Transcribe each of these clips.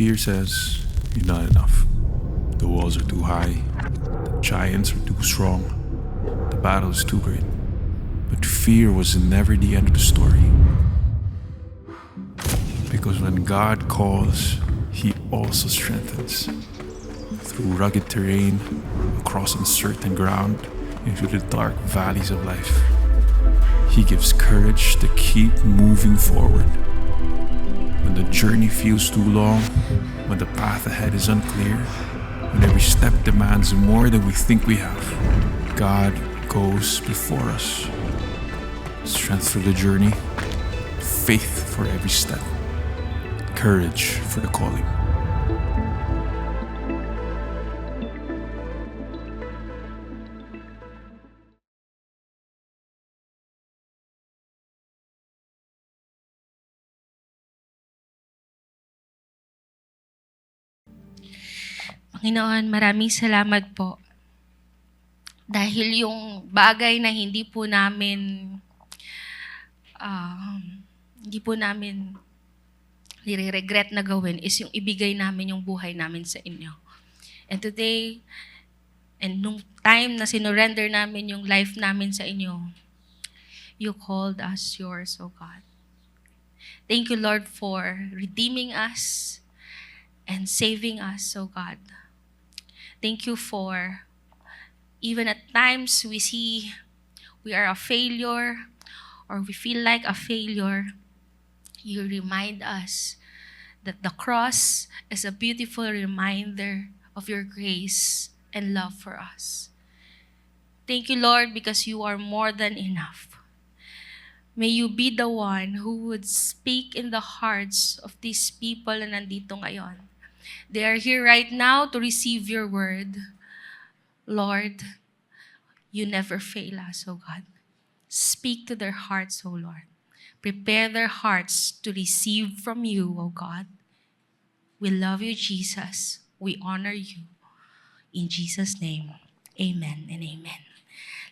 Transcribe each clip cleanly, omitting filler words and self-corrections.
Fear says, you're not enough. The walls are too high. The giants are too strong. The battle is too great. But fear was never the end of the story. Because when God calls, He also strengthens. Through rugged terrain, across uncertain ground, into the dark valleys of life, He gives courage to keep moving forward. When the journey feels too long, when the path ahead is unclear, when every step demands more than we think we have, God goes before us. Strength for the journey, faith for every step, courage for the calling. Panginoon, maraming salamat po. Dahil yung bagay na hindi po namin nire-regret na gawin is yung ibigay namin yung buhay namin sa inyo. And today, and nung time na sinurrender namin yung life namin sa inyo, you called us yours, O God. Thank you, Lord, for redeeming us and saving us, O God. Thank you for, even at times we see we are a failure or we feel like a failure, you remind us that the cross is a beautiful reminder of your grace and love for us. Thank you, Lord, because you are more than enough. May you be the one who would speak in the hearts of these people na nandito ngayon. They are here right now to receive your word. Lord, you never fail us, O God. Speak to their hearts, O Lord. Prepare their hearts to receive from you, O God. We love you, Jesus. We honor you. In Jesus' name, amen and amen.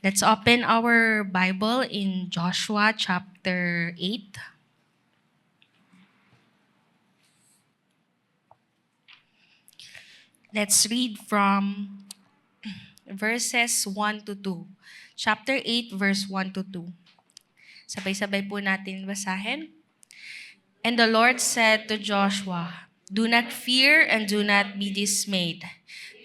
Let's open our Bible in Joshua chapter 8. Let's read from verses 1 to 2. Chapter 8, verse 1 to 2. Sabay-sabay po natin basahin. And the Lord said to Joshua, "Do not fear and do not be dismayed.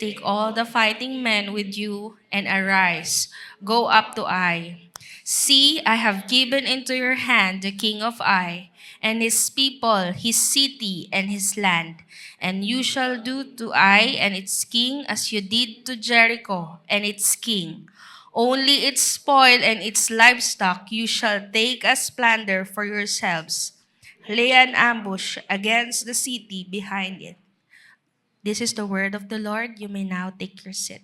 Take all the fighting men with you and arise. Go up to Ai. See, I have given into your hand the king of Ai, and his people, his city, and his land. And you shall do to Ai and its king as you did to Jericho and its king. Only its spoil and its livestock you shall take as plunder for yourselves. Lay an ambush against the city behind it." This is the word of the Lord. You may now take your seat.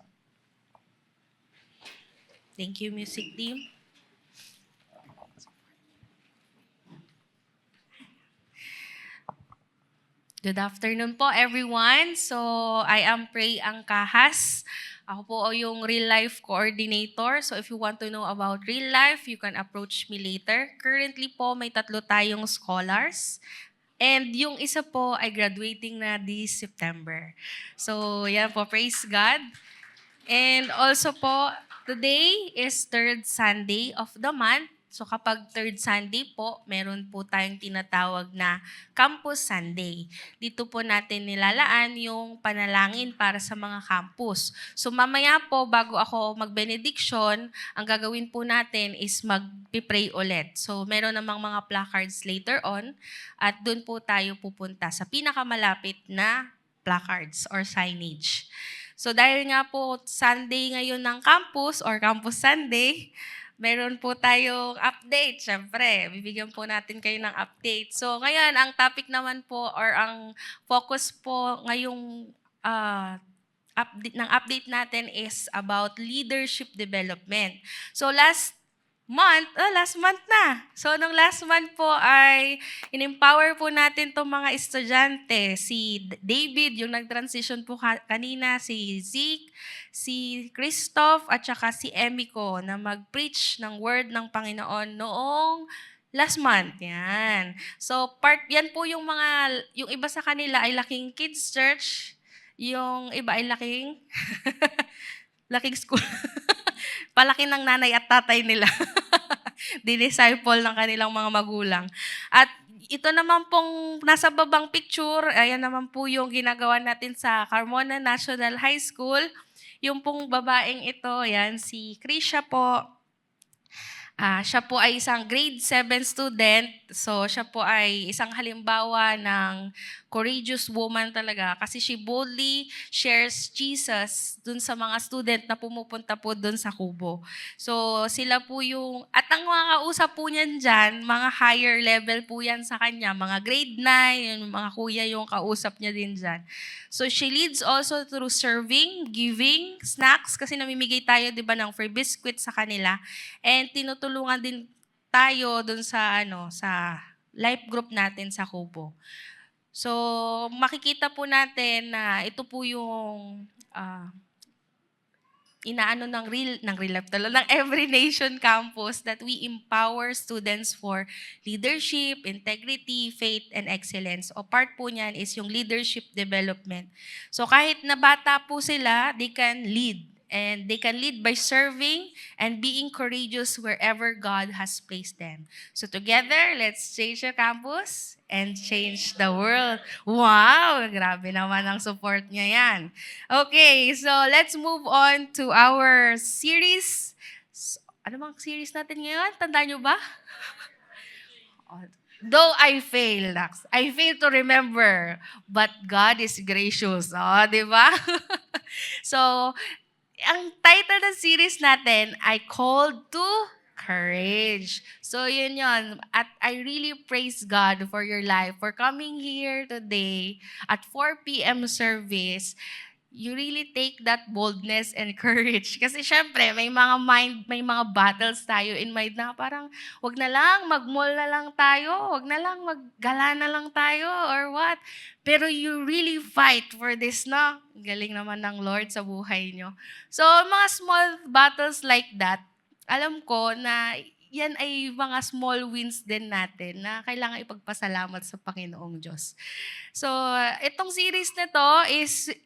Thank you, music team. Good afternoon po, everyone. So, I am Prey Angkahas. Ako po yung real life coordinator. So, if you want to know about real life, you can approach me later. Currently po, may 3 tayong scholars. And yung isa po ay graduating na this September. So, yan po, praise God. And also po, today is third Sunday of the month. So kapag third Sunday po, meron po tayong tinatawag na Campus Sunday. Dito po natin nilalaan yung panalangin para sa mga campus. So mamaya po, bago ako mag-benediction, ang gagawin po natin is mag-pray ulit. So meron namang mga placards later on at doon po tayo pupunta sa pinakamalapit na placards or signage. So dahil nga po Sunday ngayon ng campus or Campus Sunday, meron po tayong update. Siyempre, bibigyan po natin kayo ng update. So ngayon, ang topic naman po or ang focus po ngayong update natin is about leadership development. So last month na. So, nung last month po ay in-empower po natin itong mga estudyante. Si David, yung nag-transition po kanina, si Zeke, si Christoph, at saka si Emiko na mag-preach ng word ng Panginoon noong Last month, yan. So, yan po yung iba sa kanila ay laking kids church, yung iba ay laking school. Palaki ng nanay at tatay nila. Di-disciple ng kanilang mga magulang. At ito naman pong nasa babang picture, ayan naman po yung ginagawa natin sa Carmona National High School. Yung pong babaeng ito, yan, si Krisha po. Siya po ay isang grade 7 student. So, siya po ay isang halimbawa ng courageous woman talaga kasi she boldly shares Jesus dun sa mga student na pumupunta po dun sa kubo. So, sila po at ang mga kausap po niyan dyan, mga higher level po yan sa kanya, mga grade 9, yung mga kuya yung kausap niya din dyan. So, she leads also through serving, giving, snacks, kasi namimigay tayo, di ba, ng free biscuit sa kanila. And tinutulungan din tayo dun sa life group natin sa Kubo. So, makikita po natin na ito po yung ng Every Nation Campus that we empower students for leadership, integrity, faith, and excellence. O part po niyan is yung leadership development. So kahit na bata po sila, they can lead. And they can lead by serving and being courageous wherever God has placed them. So together, let's change the campus and change the world. Wow! Grabe naman ang support niya yan. Okay, so let's move on to our series. Ano bang series natin ngayon? Tandaan niyo ba? Though I fail to remember, but God is gracious. Di ba? So, ang title ng series natin ay Called to Courage. So, yun. At I really praise God for your life, for coming here today at 4 p.m. service. You really take that boldness and courage. Kasi syempre, may mga battles tayo in mind na parang, wag na lang, mag-mall na lang tayo, wag na lang, maggala na lang tayo, or what. Pero you really fight for this, no? Galing naman ng Lord sa buhay nyo. So, mga small battles like that, alam ko na yan ay mga small wins din natin na kailangan ipagpasalamat sa Panginoong Diyos. So, itong series na to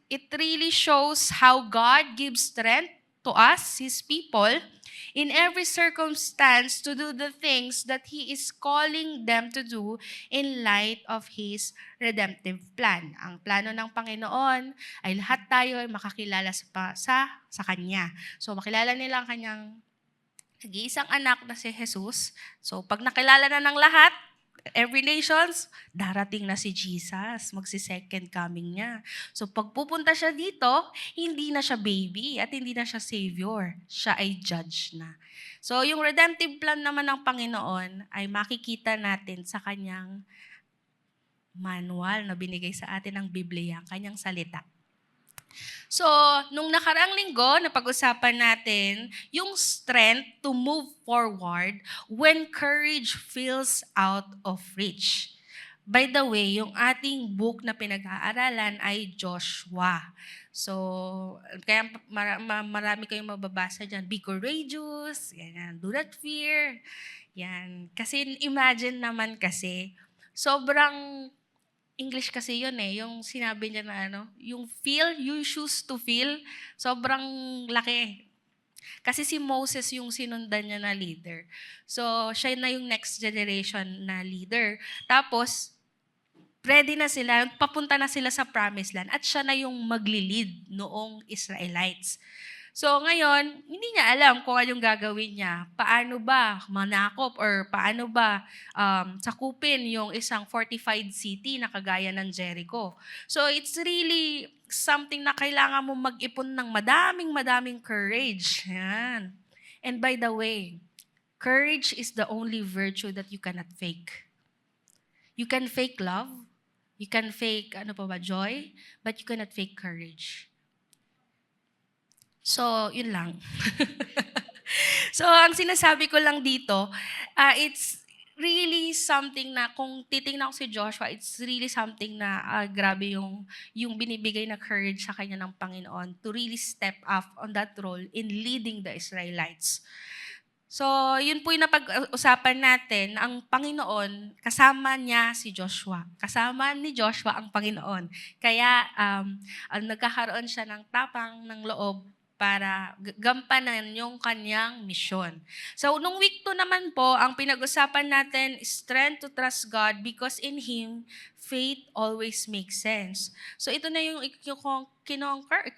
it really shows how God gives strength to us, His people, in every circumstance to do the things that He is calling them to do in light of His redemptive plan. Ang plano ng Panginoon ay lahat tayo ay makakilala sa Kanya. So, makilala nila ang Kanyang nag-iisang anak na si Jesus. So, pag nakilala na ng lahat, every nations, darating na si Jesus. Magsi-second coming niya. So, pag pupunta siya dito, hindi na siya baby at hindi na siya savior. Siya ay judge na. So, yung redemptive plan naman ng Panginoon ay makikita natin sa kanyang manual na binigay sa atin ng Biblia, kanyang salita. So, nung nakaraang linggo, napag-usapan natin yung strength to move forward when courage feels out of reach. By the way, yung ating book na pinag-aaralan ay Joshua. So, kaya marami kayong mababasa dyan. Be courageous, yan, do not fear. Yan. Kasi imagine naman kasi, sobrang English kasi yun yung sinabi niya na yung feel, you choose to feel, sobrang laki. Kasi si Moses yung sinundan niya na leader. So, siya na yung next generation na leader. Tapos, ready na sila, papunta na sila sa promised land at siya na yung magli-lead noong Israelites. So ngayon, hindi niya alam kung anong gagawin niya. Paano ba manakop or paano ba sakupin yung isang fortified city na kagaya ng Jericho. So it's really something na kailangan mo mag-ipon ng madaming courage. Yan. And by the way, courage is the only virtue that you cannot fake. You can fake love, you can fake joy, but you cannot fake courage. So, yun lang. So, ang sinasabi ko lang dito, it's really something na kung titingnan ko si Joshua, it's really something na grabe yung binibigay na courage sa kanya ng Panginoon to really step up on that role in leading the Israelites. So, yun po yung napag-usapan natin. Ang Panginoon, kasama niya si Joshua. Kasama ni Joshua ang Panginoon. Kaya, nagkakaroon siya ng tapang ng loob para gampanan yung kanyang misyon. So, nung week 2 naman po, ang pinag-usapan natin is strength to trust God because in Him, faith always makes sense. So, ito na yung kinonquer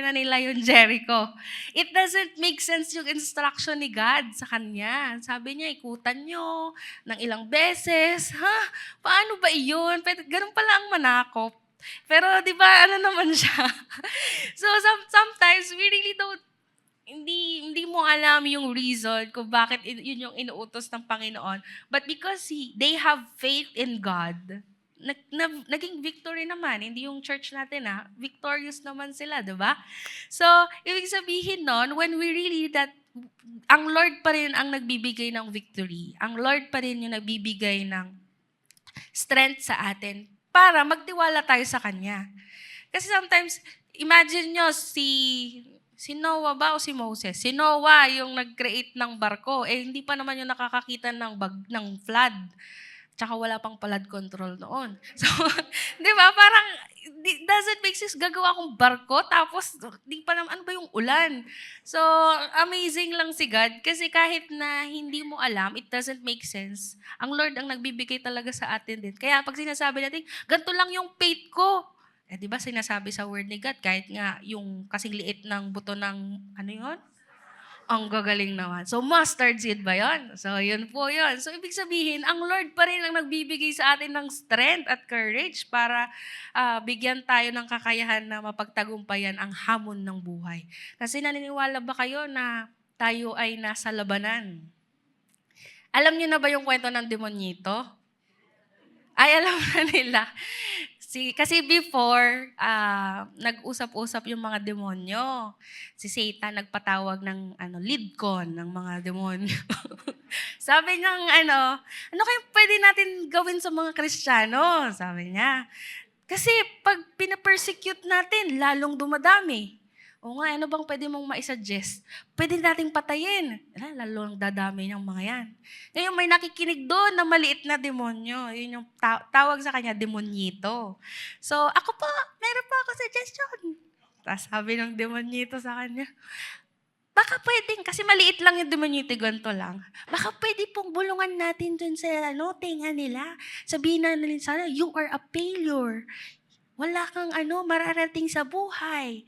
na nila yung Jericho. It doesn't make sense yung instruction ni God sa kanya. Sabi niya, ikutan nyo ng ilang beses. Ha? Paano ba iyon? Ganun pala ang manakop. Pero di ba, ano naman siya? So sometimes we really don't, hindi mo alam yung reason kung bakit yun yung inuutos ng Panginoon. But because they have faith in God, naging victory naman. Hindi yung church natin victorious naman sila, di ba? So, ibig sabihin nun, when we really that, ang Lord pa rin ang nagbibigay ng victory. Ang Lord pa rin yung nagbibigay ng strength sa atin para magtiwala tayo sa Kanya. Kasi sometimes, imagine nyo si Noah ba o si Moses? Si Noah yung nag-create ng barko. Hindi pa naman yung nakakakita ng flood. Tsaka wala pang flood control noon. So, di ba? Parang, doesn't make sense. Gagawa akong barko, tapos, di pa naman, ano ba yung ulan? So, amazing lang si God. Kasi kahit na hindi mo alam, it doesn't make sense. Ang Lord ang nagbibigay talaga sa atin din. Kaya pag sinasabi natin, ganito lang yung faith ko. Di ba sinasabi sa word ni God, kahit nga yung kasing liit ng buto ng, ano yun? Ang gagaling naman. So, mustard seed ba yun? So, yun po yun. So, ibig sabihin, ang Lord pa rin ang nagbibigay sa atin ng strength at courage para bigyan tayo ng kakayahan na mapagtagumpayan ang hamon ng buhay. Kasi naniniwala ba kayo na tayo ay nasa labanan? Alam niyo na ba yung kwento ng demonyito? Ay, alam na nila. Kasi before, nag-usap-usap yung mga demonyo. Si Satan nagpatawag ng leadcon ng mga demonyo. Sabi niya, ano kayong pwede natin gawin sa mga Kristiyano? Sabi niya. Kasi pag pinapersecute natin, lalong dumadami. O nga, ano bang pwede mong maisuggest? Pwede nating patayin. Lalong dadami ng mga yan. Ngayon may nakikinig doon na maliit na demonyo. Yun yung tawag sa kanya, demonyito. So, ako po, meron po ako suggestion. Tapos sabi ng demonyito sa kanya, baka pwedeng, kasi maliit lang yung demonyito, ganito lang. Baka pwede pong bulungan natin dun sa tenga nila. Sabihin na nila sana, you are a failure. Wala kang mararating sa buhay.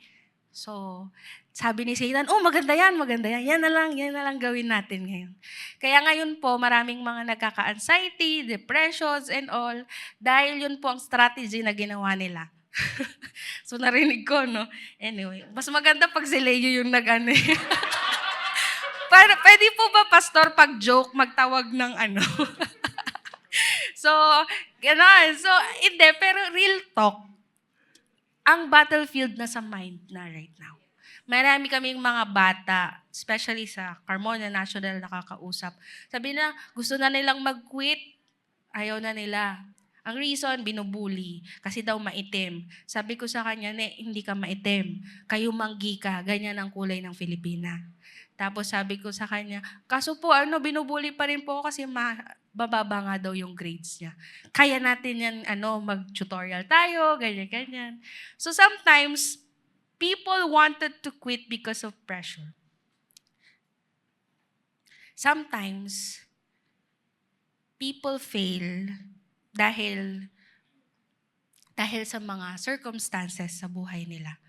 So, sabi ni Satan, maganda yan. Yan na lang gawin natin ngayon. Kaya ngayon po, maraming mga nagkaka-anxiety, depressions, and all, dahil yun po ang strategy na ginawa nila. So, narinig ko, no? Anyway, mas maganda pag si Leo yung Pwede po ba, pastor, pag joke, magtawag ng So, gano'n. So, hindi, pero real talk, ang battlefield na sa mind na right now. Marami kaming mga bata, especially sa Carmona National nakakausap. Sabi na, gusto na nilang mag-quit, ayaw na nila. Ang reason, binubuli, kasi daw maitim. Sabi ko sa kanya, hindi ka maitim. Kayo manggi ka, ganyan ang kulay ng Filipina. Tapos sabi ko sa kanya, kaso po, binubuli pa rin po kasi bababa nga daw yung grades niya. Kaya natin yan, mag-tutorial tayo, ganyan-ganyan. So sometimes, people wanted to quit because of pressure. Sometimes, people fail dahil sa mga circumstances sa buhay nila.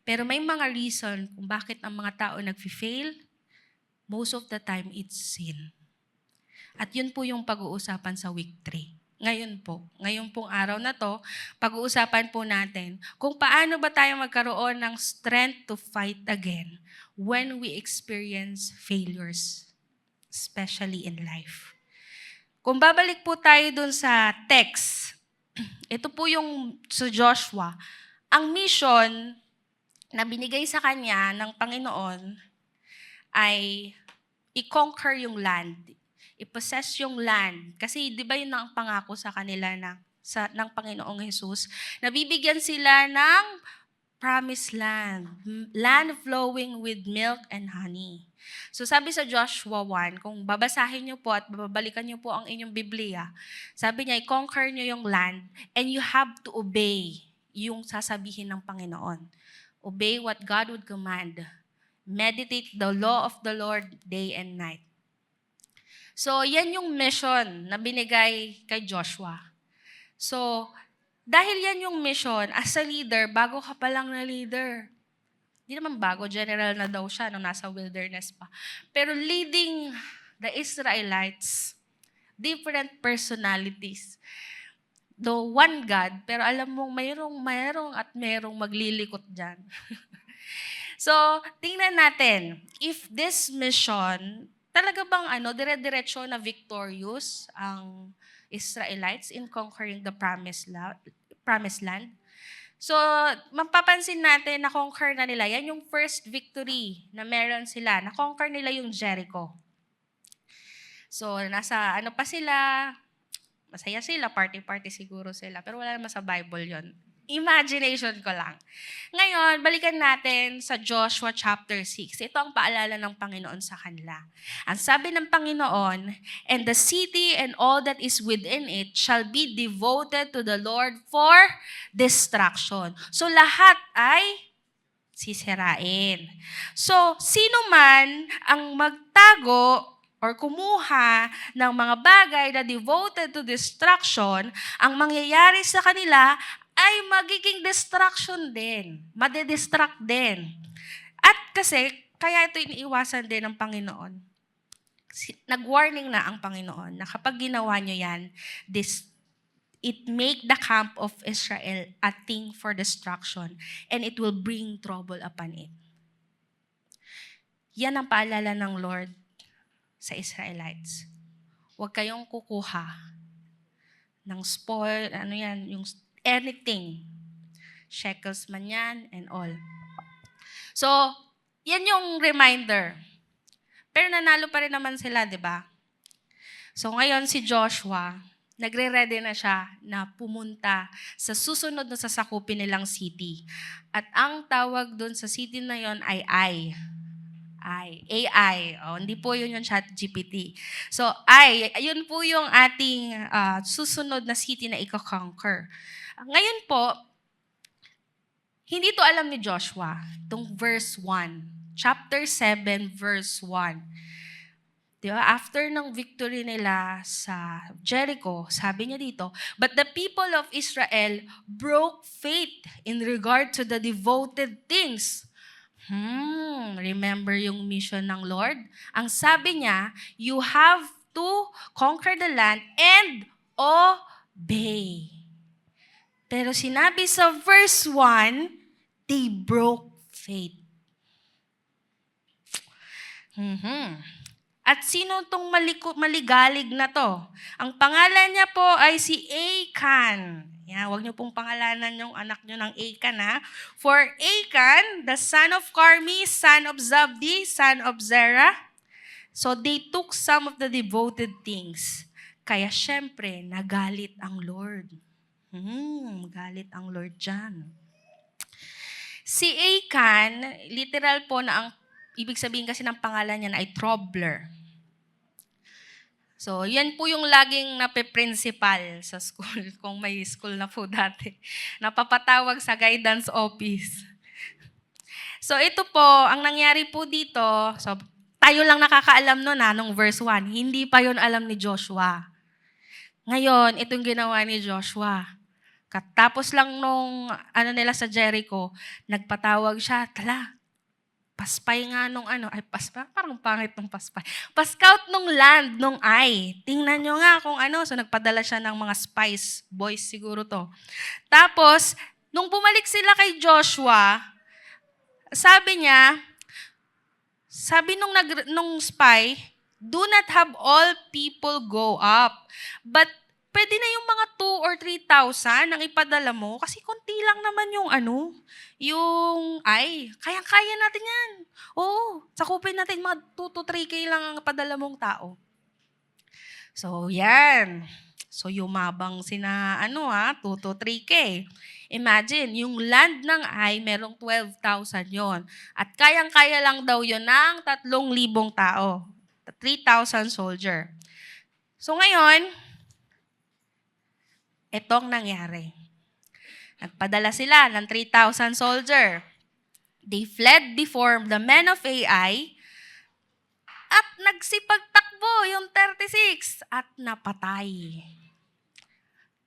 Pero may mga reason kung bakit ang mga tao nag-fail, most of the time it's sin. At yun po yung pag-uusapan sa week 3. Ngayon pong araw na to, pag-uusapan po natin kung paano ba tayo magkaroon ng strength to fight again when we experience failures, especially in life. Kung babalik po tayo dun sa text, ito po yung sa Joshua. Ang mission na binigay sa kanya ng Panginoon ay i-conquer yung land, i-possess yung land. Kasi di ba yun ang pangako sa kanila ng Panginoong Jesus, na bibigyan sila ng promised land, land flowing with milk and honey. So sabi sa Joshua 1, kung babasahin niyo po at babalikan niyo po ang inyong Biblia, sabi niya, i-conquer niyo yung land and you have to obey yung sasabihin ng Panginoon. Obey what God would command. Meditate the law of the Lord day and night. So yan yung mission na binigay kay Joshua. So dahil yan yung mission, as a leader, bago ka pa lang na leader, di naman bago, general na daw siya nung nasa wilderness pa. Pero leading the Israelites, different personalities. Though one God, pero alam mong mayroong at mayroong maglilikot dyan. So, tingnan natin, if this mission, talaga bang dire-diretso na victorious ang Israelites in conquering the promised land? So, mapapansin natin, na-conquer na nila. Yan yung first victory na meron sila. Na-conquer nila yung Jericho. So, nasa pa sila, masaya sila, party-party siguro sila. Pero wala naman sa Bible yon. Imagination ko lang. Ngayon, balikan natin sa Joshua chapter 6. Ito ang paalala ng Panginoon sa kanila. Ang sabi ng Panginoon, "And the city and all that is within it shall be devoted to the Lord for destruction." So lahat ay sisirain. So, sino man ang magtago or kumuha ng mga bagay na devoted to destruction, ang mangyayari sa kanila ay magiging distraction din. Made-distract din. At kasi, kaya ito iniiwasan din ng Panginoon. Nag-warning na ang Panginoon na kapag ginawa nyo yan, it make the camp of Israel a thing for destruction and it will bring trouble upon it. Yan ang paalala ng Lord sa Israelites. Huwag kayong kukuha ng spoil, yung anything. Shekels man yan and all. So, yan yung reminder. Pero nanalo pa rin naman sila, di ba? So, ngayon si Joshua, nagre-ready na siya na pumunta sa susunod na sasakupin nilang city. At ang tawag doon sa city na yon ay AI. Hindi po yun yung ChatGPT. So, yun po yung ating susunod na city na i-conquer. Ngayon po, hindi to alam ni Joshua. Itong verse 1. Chapter 7, verse 1. Diba? After ng victory nila sa Jericho, sabi niya dito, "But the people of Israel broke faith in regard to the devoted things." Remember yung mission ng Lord? Ang sabi niya, you have to conquer the land and obey. Pero sinabi sa verse 1, they broke faith. At sino tong maligalig na to? Ang pangalan niya po ay si Achan. Huwag niyo pong pangalanan yung anak niyo ng Achan, ha? For Achan, the son of Carmi, son of Zabdi, son of Zerah. So they took some of the devoted things. Kaya syempre, nagalit ang Lord. Galit ang Lord dyan. Si Achan, literal po na ang ibig sabihin kasi ng pangalan niya ay troubler. So, yan po yung laging nape-principal sa school, kung may school na po dati. Napapatawag sa guidance office. So, ito po, ang nangyari po dito, so, tayo lang nakakaalam nun nung verse 1. Hindi pa yon alam ni Joshua. Ngayon, itong ginawa ni Joshua. Katapos lang nung nila sa Jericho, nagpatawag siya, tala, paspay nga nung paspay, parang pangit nung paspay. Pascout nung land nung tingnan nyo nga kung so nagpadala siya ng mga spies, boys siguro to. Tapos, nung bumalik sila kay Joshua, sabi nung spy, "Do not have all people go up, but pwede na yung mga 2 or 3,000 ang ipadala mo kasi konti lang naman yung kaya natin yan. Oo, sakupin natin mga 2 to 3K lang ang ipadala mong tao." So, yan. So, yumabang 2 to 3K. Imagine, yung land ng Ai, merong 12,000 yon. At kayang-kaya lang daw yon ng 3,000 tao. 3,000 soldier. So ngayon, itong nangyari. Nagpadala sila ng 3,000 soldier. They fled before the men of Ai at nagsipagtakbo yung 36 at napatay.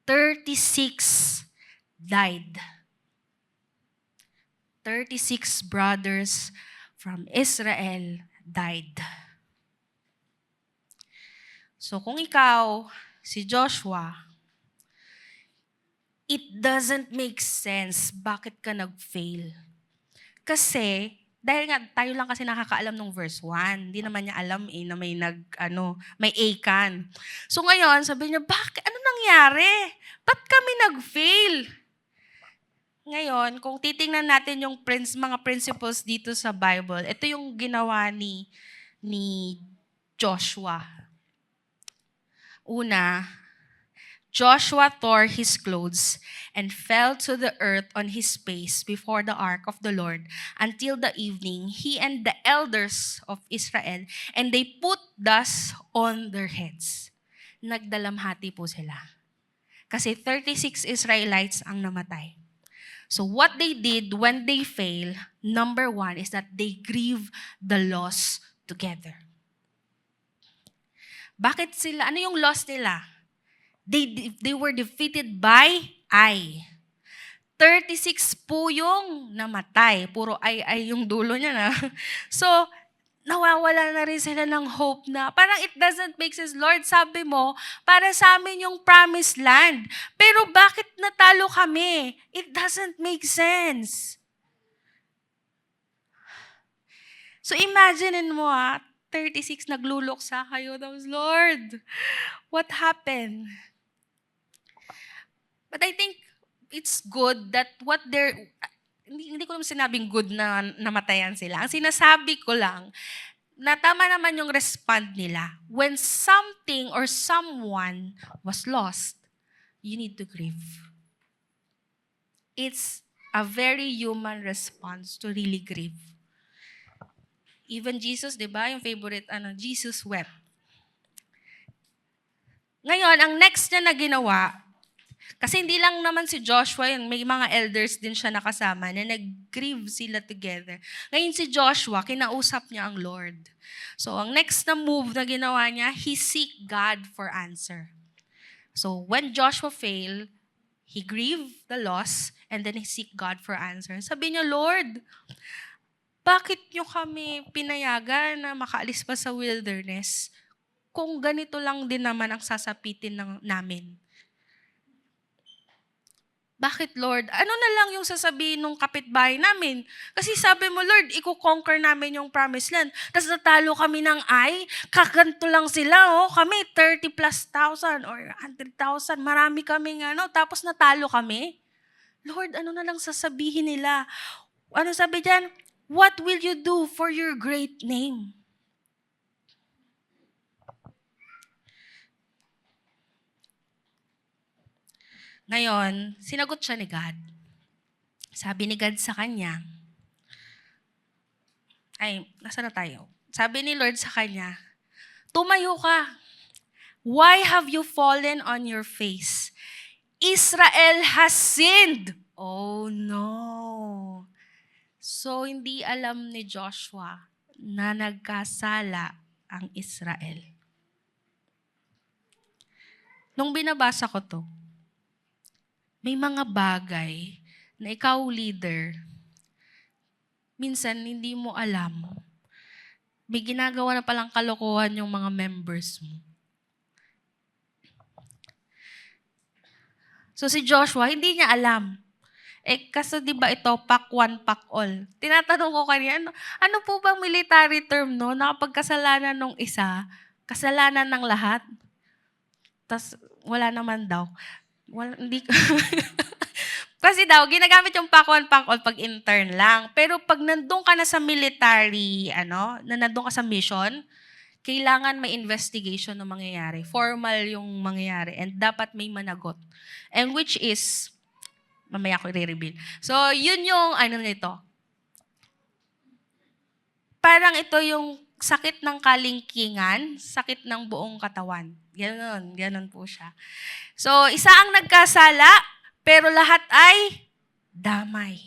36 died. 36 brothers from Israel died. So kung ikaw, si Joshua, it doesn't make sense bakit ka nag-fail. Kasi, dahil nga tayo lang kasi nakakaalam ng verse 1. Hindi naman niya alam na may Achan. So ngayon, sabi niya, bakit? Ano nangyari? Ba't kami nag-fail? Ngayon, kung titingnan natin yung mga principles dito sa Bible, ito yung ginawa ni Joshua. Una, Joshua tore his clothes and fell to the earth on his face before the ark of the Lord until the evening, he and the elders of Israel, and they put dust on their heads. Nagdalamhati po sila. Kasi 36 Israelites ang namatay. So what they did when they fail, number 1 is that they grieve the loss together. Bakit sila? Ano yung loss nila? They were defeated by Ai. 36 po yung namatay. Puro ay yung dulo niya na. So, nawawala na rin sila ng hope na parang it doesn't make sense. Lord, sabi mo, para sa amin yung promised land. Pero bakit natalo kami? It doesn't make sense. So imagine mo 36 nagluluksa kayo. Tapos, Lord, what happened? But I think it's good that hindi ko naman sinabing good na namatayan sila. Ang sinasabi ko lang, na tama naman yung respond nila. When something or someone was lost, you need to grieve. It's a very human response to really grieve. Even Jesus, di ba? Yung favorite, Jesus wept. Ngayon, ang next niya na ginawa, kasi hindi lang naman si Joshua yun, may mga elders din siya nakasama na nag-grieve sila together. Ngayon si Joshua, kinausap niya ang Lord. So ang next na move na ginawa niya, he seek God for answer. So when Joshua failed, he grieved the loss and then he seek God for answer. Sabi niya, Lord, bakit niyo kami pinayagan na makaalis pa sa wilderness kung ganito lang din naman ang sasapitin namin? Bakit, Lord? Ano na lang yung sasabihin ng kapitbahay namin? Kasi sabi mo, Lord, i-conquer namin yung promised land. Tapos natalo kami ng kaganto lang sila, Kami, 30,000+ or 100,000. Marami kami tapos natalo kami. Lord, ano na lang sasabihin nila? Ano sabi diyan? What will you do for your great name? Ngayon, sinagot siya ni God. Sabi ni God sa kanya, nasaan na tayo? Sabi ni Lord sa kanya, tumayo ka. Why have you fallen on your face? Israel has sinned. Oh no. So, hindi alam ni Joshua na nagkasala ang Israel. Nung binabasa ko to, may mga bagay na ikaw, leader, minsan hindi mo alam. May ginagawa na palang kalokohan yung mga members mo. So si Joshua, hindi niya alam. Kasi di ba ito, pack one, pack all. Tinatanong ko kanina, ano po bang military term, no? Nakapagkasalanan nung isa, kasalanan ng lahat. Tas wala naman daw. Hindi Kasi daw, ginagamit yung pack one, pack all pag intern lang. Pero pag nandun ka na sa military, na nandun ka sa mission, kailangan may investigation na mangyayari. Formal yung mangyayari. And dapat may managot. And which is, Mamaya ko i-reveal. So, yun yung nito. Parang ito yung sakit ng kalingkingan, sakit ng buong katawan. Ganon po siya. So, isa ang nagkasala, pero lahat ay damay.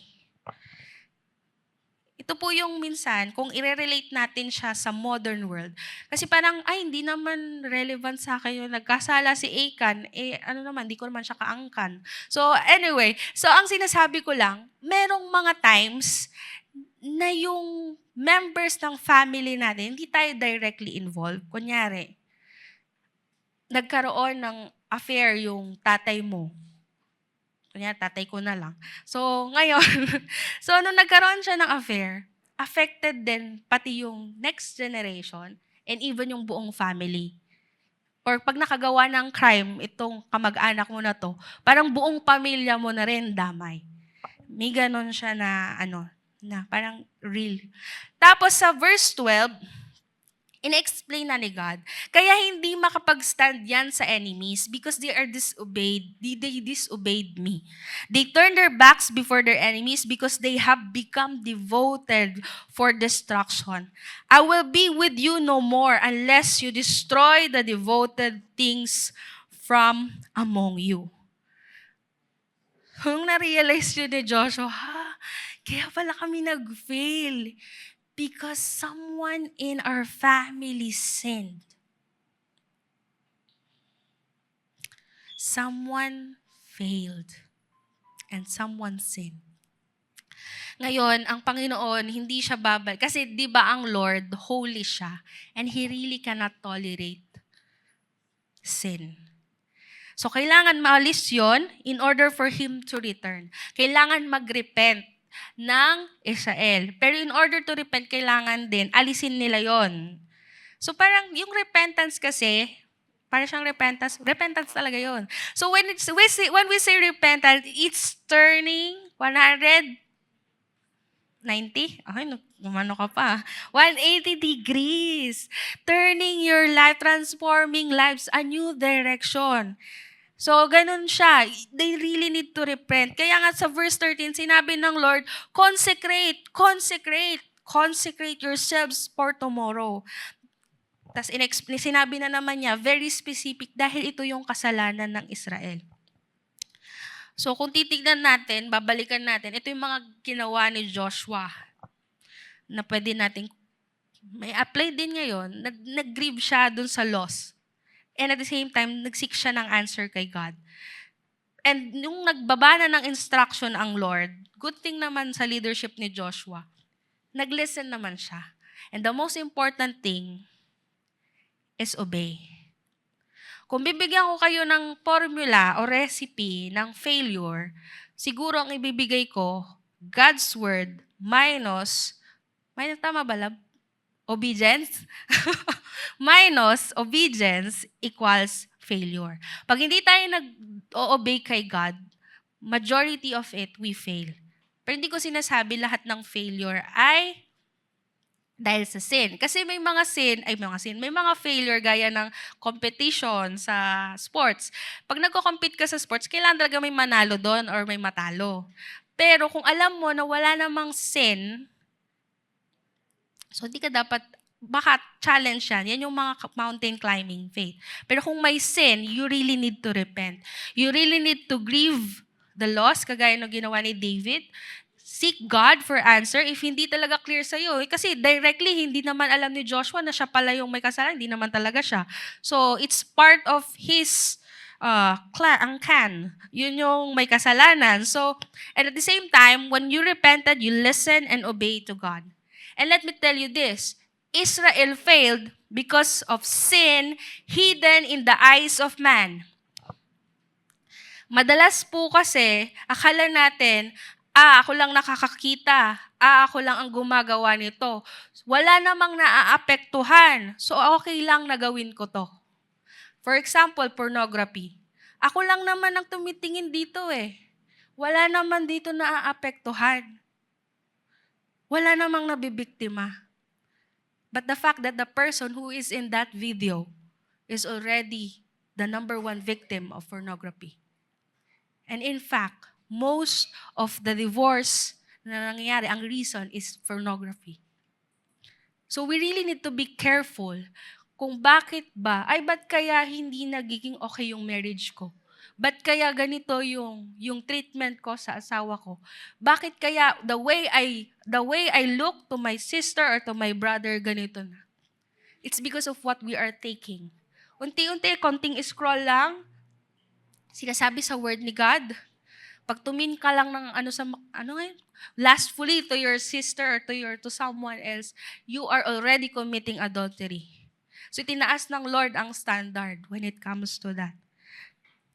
Ito po yung minsan, kung i-relate natin siya sa modern world. Kasi parang, hindi naman relevant sa akin yung nagkasala si Achan. Di ko naman siya kaangkan. So, anyway. So, ang sinasabi ko lang, merong mga times na yung members ng family natin, hindi tayo directly involved. Kunyari, nagkaroon ng affair yung tatay mo. Kunyari, tatay ko na lang. So, ngayon, nung nagkaroon siya ng affair, affected din pati yung next generation and even yung buong family. Or pag nakagawa ng crime, itong kamag-anak mo na to, parang buong pamilya mo na rin damay. May ganon siya na parang real. Tapos sa verse 12, in-explain na ni God, kaya hindi makapag-stand yan sa enemies because they disobeyed me. They turned their backs before their enemies because they have become devoted for destruction. I will be with you no more unless you destroy the devoted things from among you. Kung na-realize yun ni Joshua, kaya pala kami nag-fail because someone in our family sinned. Someone failed and someone sinned. Ngayon, ang Panginoon, hindi siya babalik. Kasi di ba ang Lord, holy siya and He really cannot tolerate sin. So, kailangan maalis yon in order for Him to return. Kailangan mag-repent ng Israel. Pero in order to repent, kailangan din alisin nila yon. So parang yung repentance kasi, parang siyang repentance talaga yon. So when we say repentance, it's turning 190? Gumano ka pa. 180 degrees. Turning your life, transforming lives, a new direction. So, ganun siya. They really need to repent. Kaya nga sa verse 13, sinabi ng Lord, consecrate yourselves for tomorrow. Tapos sinabi na naman niya, very specific, dahil ito yung kasalanan ng Israel. So, kung titignan natin, babalikan natin, ito yung mga ginawa ni Joshua na pwede natin, may apply din ngayon, nag-grieve siya dun sa loss. And at the same time, nag-seek siya ng answer kay God. And nung nagbaba na ng instruction ang Lord, good thing naman sa leadership ni Joshua, nag-listen naman siya. And the most important thing is obey. Kung bibigyan ko kayo ng formula o recipe ng failure, siguro ang ibibigay ko, God's word minus tama ba, lab? Obedience? Minus obedience equals failure. Pag hindi tayo nag-o-obey kay God, majority of it, we fail. Pero hindi ko sinasabi lahat ng failure ay dahil sa sin. Kasi may mga failure gaya ng competition sa sports. Pag nagko-compete ka sa sports, kailangan talaga may manalo doon or may matalo. Pero kung alam mo na wala namang sin, so hindi ka dapat, baka challenge yan. Yan yung mga mountain climbing faith. Pero kung may sin, you really need to repent. You really need to grieve the loss, kagaya ng ginawa ni David. Seek God for answer if hindi talaga clear sa'yo. Kasi directly, hindi naman alam ni Joshua na siya pala yung may kasalanan. Hindi naman talaga siya. So, it's part of his clan. Yun yung may kasalanan. So, and at the same time, when you repented, you listen and obey to God. And let me tell you this, Israel failed because of sin hidden in the eyes of man. Madalas po kasi, akala natin, ako lang nakakakita, ako lang ang gumagawa nito. Wala namang naaapektuhan, so okay lang na gawin ko to. For example, pornography. Ako lang naman ang tumitingin dito eh. Wala naman dito naaapektuhan. Wala namang nabibiktima. But the fact that the person who is in that video is already the number one victim of pornography. And in fact, most of the divorce na nangyayari, ang reason is pornography. So we really need to be careful kung bakit ba't kaya hindi nagiging okay yung marriage ko? Ba't kaya ganito yung treatment ko sa asawa ko? Bakit kaya the way I look to my sister or to my brother ganito na? It's because of what we are taking. Unti-unti, konting scroll lang, sinasabi sa word ni God. Pag tumin ka lang ng lustfully to your sister or to someone else, you are already committing adultery. So tinaas ng Lord ang standard when it comes to that.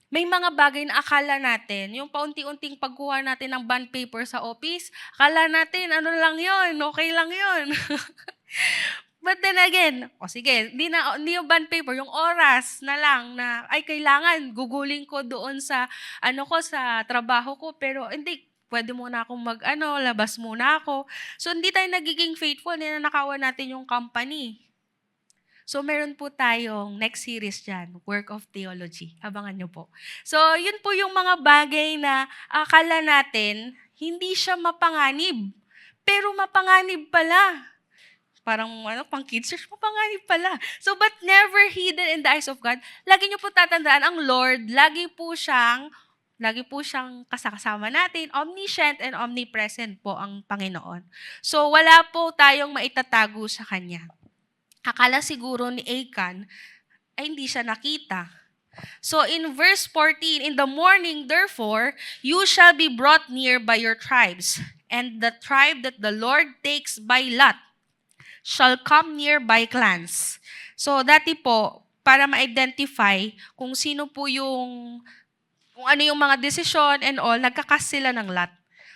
May mga bagay na akala natin, yung paunti-unting pagkuha natin ng bond paper sa office, akala natin, lang yun, okay lang yun. But then again, sige, hindi yung bond paper, yung oras na lang na, kailangan, gugulin ko doon sa, sa trabaho ko, pero hindi, pwede muna akong labas muna ako. So, hindi tayo nagiging faithful, ninanakawan natin yung company. So, meron po tayong next series dyan, Work of Theology. Abangan nyo po. So, yun po yung mga bagay na akala natin, hindi siya mapanganib. Pero mapanganib pala. Parang pang kids church, mapanganib pala. So, but never hidden in the eyes of God. Lagi niyo po tatandaan, ang Lord, lagi po siyang kasama natin. Omniscient and omnipresent po ang Panginoon. So, wala po tayong maitatago sa Kanya. Akala siguro ni Achan, hindi siya nakita. So, in verse 14, in the morning, therefore, you shall be brought near by your tribes, and the tribe that the Lord takes by lot shall come near by clans. So, dati po, para ma-identify kung sino po kung ano yung mga desisyon and all, nagkakas sila ng lot.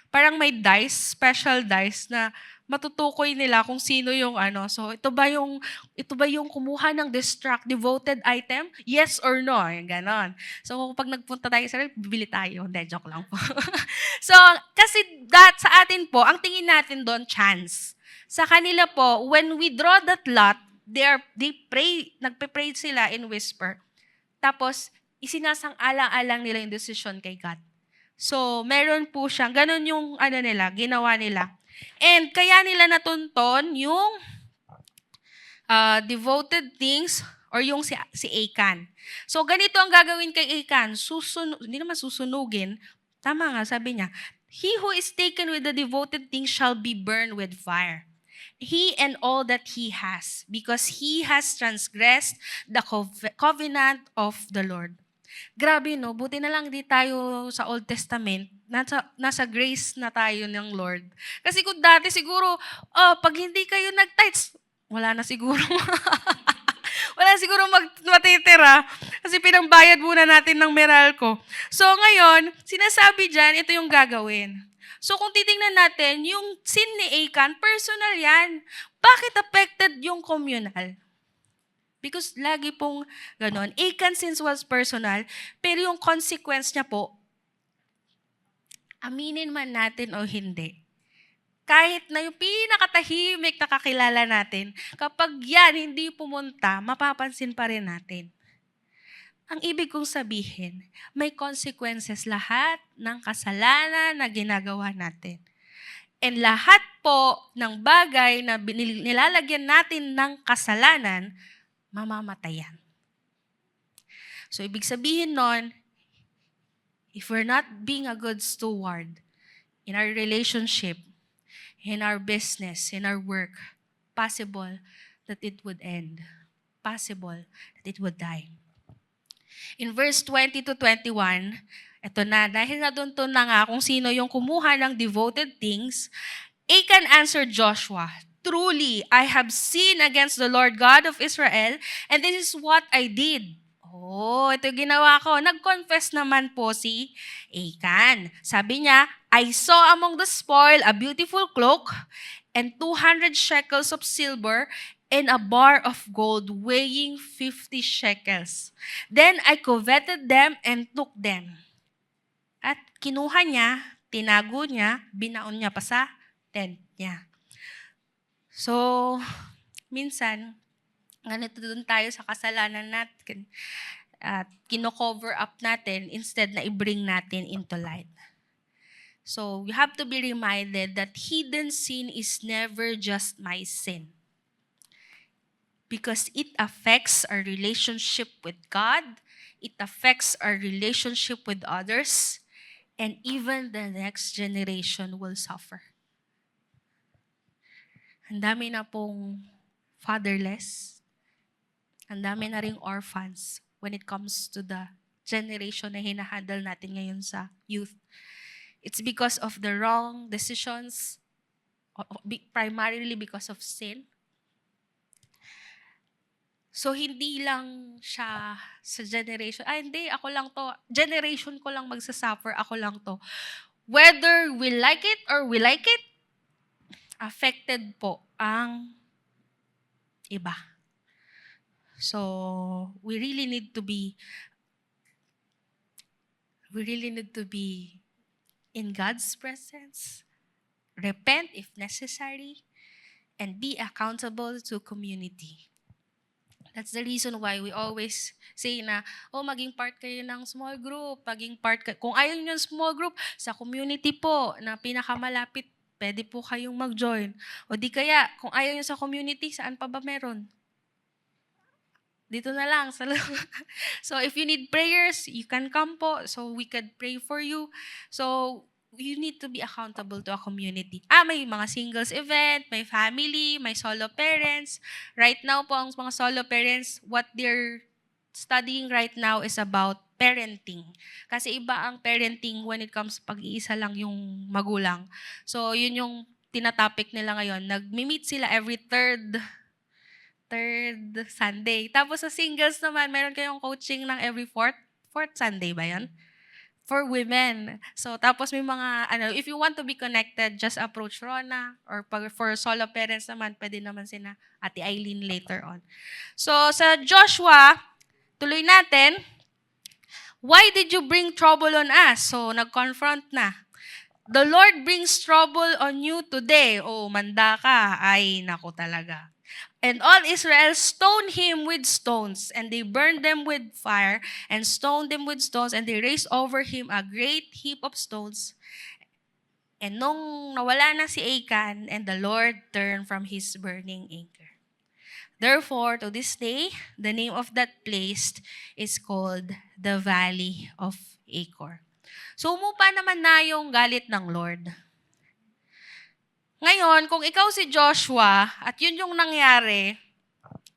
Parang may dice, special dice na matutukoy nila kung sino yung So, ito ba yung kumuha ng devoted item? Yes or no? Yung ganon. So, pag nagpunta tayo sa bibili tayo. Hindi, joke lang po. So, kasi sa atin po, ang tingin natin doon, chance. Sa kanila po, when we draw that lot, they pray, nagpe-pray sila in whisper. Tapos, isinasang-alang-alang nila yung decision kay God. So, meron po siyang, ganun yung ginawa nila. And kaya nila natunton yung devoted things or yung si Achan. So, ganito ang gagawin kay Achan. Hindi naman susunugin. Tama nga, sabi niya, he who is taken with the devoted things shall be burned with fire. He and all that he has, because he has transgressed the covenant of the Lord. Grabe, no? Buti na lang di tayo sa Old Testament. Nasa grace na tayo ng Lord. Kasi kung dati siguro, pag hindi kayo nag-tithes, wala na siguro. Wala siguro matitira. Kasi pinambayad muna natin ng Meralco. So ngayon, sinasabi dyan, ito yung gagawin. So kung titingnan natin, yung sin ni Achan, personal yan. Bakit affected yung communal? Because lagi pong ganon. Achan's sins was personal, pero yung consequence niya po, aminin man natin o hindi, kahit na yung pinakatahimik na kakilala natin, kapag yan hindi pumunta, mapapansin pa rin natin. Ang ibig kong sabihin, may consequences lahat ng kasalanan na ginagawa natin. And lahat po ng bagay na nilalagyan natin ng kasalanan, mamamatayan. So, ibig sabihin nun, if we're not being a good steward in our relationship, in our business, in our work, possible that it would end. Possible that it would die. In verse 20 to 21, ito na, dahil nadunto na nga kung sino yung kumuha ng devoted things, Achan answered Joshua, truly, I have sinned against the Lord God of Israel, and this is what I did. Ito ginawa ko. Nag-confess naman po si Achan. Sabi niya, I saw among the spoil a beautiful cloak and 200 shekels of silver and a bar of gold weighing 50 shekels. Then I coveted them and took them. At kinuha niya, tinago niya, binaon niya pa sa tent niya. So, minsan, ganito doon tayo sa kasalanan natin at kino-cover up natin instead na i-bring natin into light. So you have to be reminded that hidden sin is never just my sin, because it affects our relationship with God, it affects our relationship with others, and even the next generation will suffer. Ang dami na pong fatherless, ang dami na ring orphans when it comes to the generation na hinahandle natin ngayon sa youth. It's because of the wrong decisions, primarily because of sin. So, hindi lang siya sa generation, hindi, ako lang to. Generation ko lang magsasuffer, ako lang to. Whether we like it or we like it, affected po ang iba. So, we really need to be in God's presence, repent if necessary, and be accountable to community. That's the reason why we always say na, maging part kayo ng small group, kung ayaw nyo ng small group, sa community po na pinakamalapit, pwede po kayong mag-join. O di kaya, kung ayaw nyo sa community, saan pa ba meron? Dito na lang. So if you need prayers, you can come po. So we could pray for you. So you need to be accountable to a community. May mga singles event, may family, may solo parents. Right now po, ang mga solo parents, what they're studying right now is about parenting. Kasi iba ang parenting when it comes pag-iisa lang yung magulang. So yun yung tinatopic nila ngayon. Nag-meet sila every third Sunday. Tapos sa singles naman, meron kayong coaching ng every fourth Sunday ba yan? For women. So, tapos may mga, if you want to be connected, just approach Rona. Or for solo parents naman, pwede naman sina Ate Eileen later on. So, sa Joshua, tuloy natin, why did you bring trouble on us? So, nag-confront na. The Lord brings trouble on you today. Manda ka. Ay, naku talaga. And all Israel stoned him with stones, and they burned them with fire, and stoned them with stones, and they raised over him a great heap of stones. And nung nawala na si Achan, and the Lord turned from his burning anger. Therefore, to this day, the name of that place is called the Valley of Achor. So, umupa naman na yung galit ng Lord. Ngayon, kung ikaw si Joshua, at yun yung nangyari,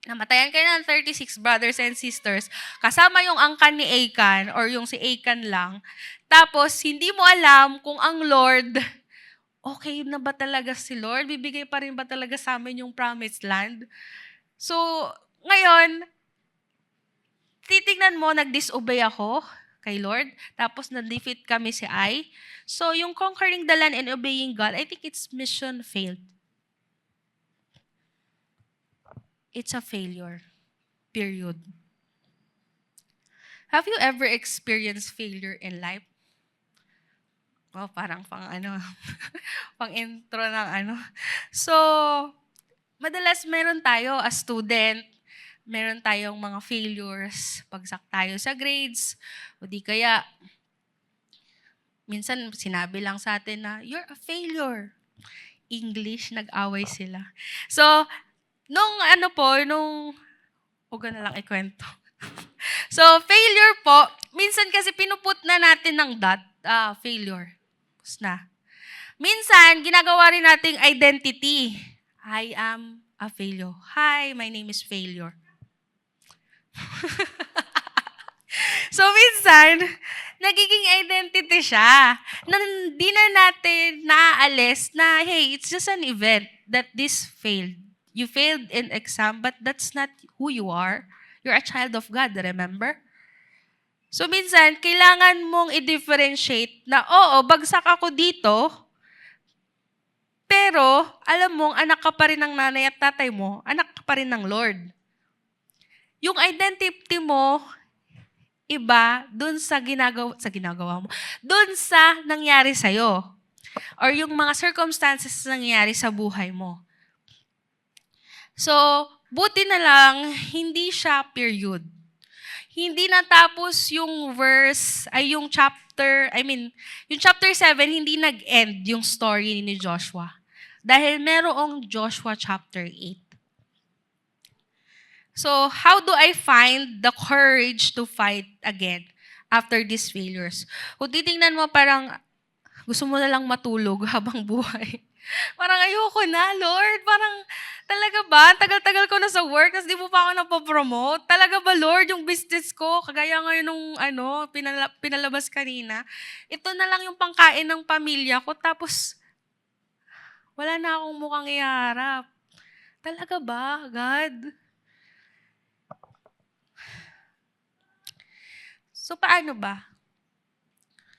namatayan kayo ng 36 brothers and sisters, kasama yung angkan ni Achan, or yung si Achan lang, tapos hindi mo alam kung ang Lord, okay na ba talaga si Lord? Bibigay pa rin ba talaga sa amin yung promised land? So, ngayon, titignan mo, nag-disobey ako kay Lord, tapos na-defeat kami si Ai. So, yung conquering the land and obeying God, I think its mission failed. It's a failure. Period. Have you ever experienced failure in life? Parang pang intro ng So, madalas meron tayo as student, meron tayong mga failures, pagsak tayo sa grades, o di kaya, minsan sinabi lang sa atin na, you're a failure. English, nag-away sila. So, huwag na lang ikwento. So, failure po, minsan kasi pinuput na natin ng failure. Tapos na. Minsan, ginagawa rin nating identity. I am a failure. Hi, my name is failure. So, minsan, nagiging identity siya. Na hindi na natin naaalis na, hey, it's just an event that this failed. You failed in exam, but that's not who you are. You're a child of God, remember? So, minsan, kailangan mong i-differentiate na, bagsak ako dito, pero, alam mong, anak ka pa rin ng nanay at tatay mo, anak ka pa rin ng Lord. Yung identity mo, iba dun sa ginagawa mo, dun sa nangyari sa'yo. Or yung mga circumstances na nangyari sa buhay mo. So, buti na lang, hindi siya period. hindi natapos yung verse, ay yung chapter, yung chapter 7, hindi nag-end yung story ni Joshua. Dahil merong Joshua chapter 8. So, how do I find the courage to fight again after these failures? Kung titingnan mo, parang gusto mo na lang matulog habang buhay. Parang ayoko na, Lord. Parang talaga ba? Tagal-tagal ko na sa work, tapos di mo pa ako napopromote. Talaga ba, Lord, yung business ko, kagaya ngayon nung pinalabas kanina, ito na lang yung pangkain ng pamilya ko, tapos wala na akong mukhang iharap. Talaga ba, God? So, paano ba?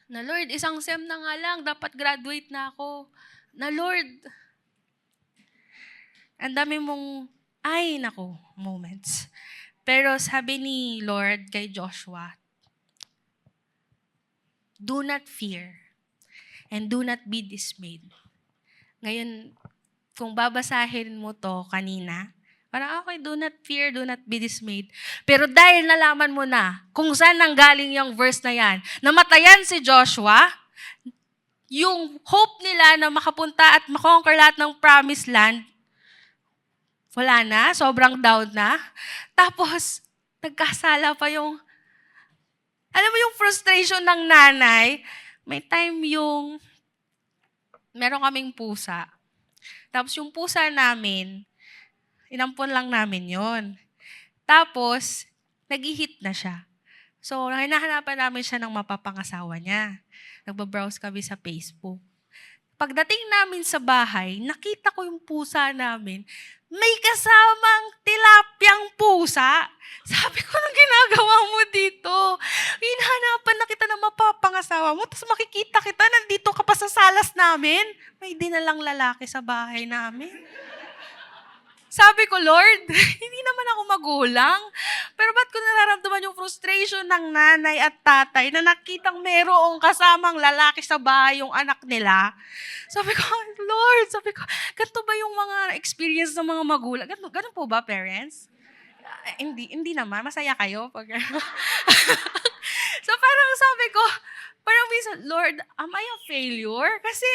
Na Lord, isang SEM na nga lang, dapat graduate na ako. Na Lord, ang dami mong, moments. Pero sabi ni Lord kay Joshua, do not fear and do not be dismayed. Ngayon, kung babasahin mo to kanina, parang okay, do not fear, do not be dismayed. Pero dahil nalaman mo na kung saan nanggaling yung verse na yan, namatayan si Joshua, yung hope nila na makapunta at makonquer lahat ng promised land, wala na, sobrang down na. Tapos, nagkasala pa yung, alam mo yung frustration ng nanay, may time yung, meron kaming pusa. Tapos yung pusa namin, inampon lang namin yon. Tapos, nag-hit na siya. So, hinahanapan namin siya ng mapapangasawa niya. Nagbabrowse kami sa Facebook. Pagdating namin sa bahay, nakita ko yung pusa namin. May kasamang tilapyang pusa. Sabi ko, anong ginagawa mo dito? Hinahanapan na kita ng mapapangasawa mo, tapos makikita kita, nandito ka pa sa salas namin. May dinalang lalaki sa bahay namin. Sabi ko, Lord, hindi naman ako magulang. Pero ba't ko nararamdaman yung frustration ng nanay at tatay na nakitang merong kasamang lalaki sa bahay yung anak nila? Sabi ko, Lord, ganito ba yung mga experience ng mga magulang? Ganun po ba, parents? Hindi naman. Masaya kayo pag So parang sabi ko, parang minsan, Lord, am I a failure? Kasi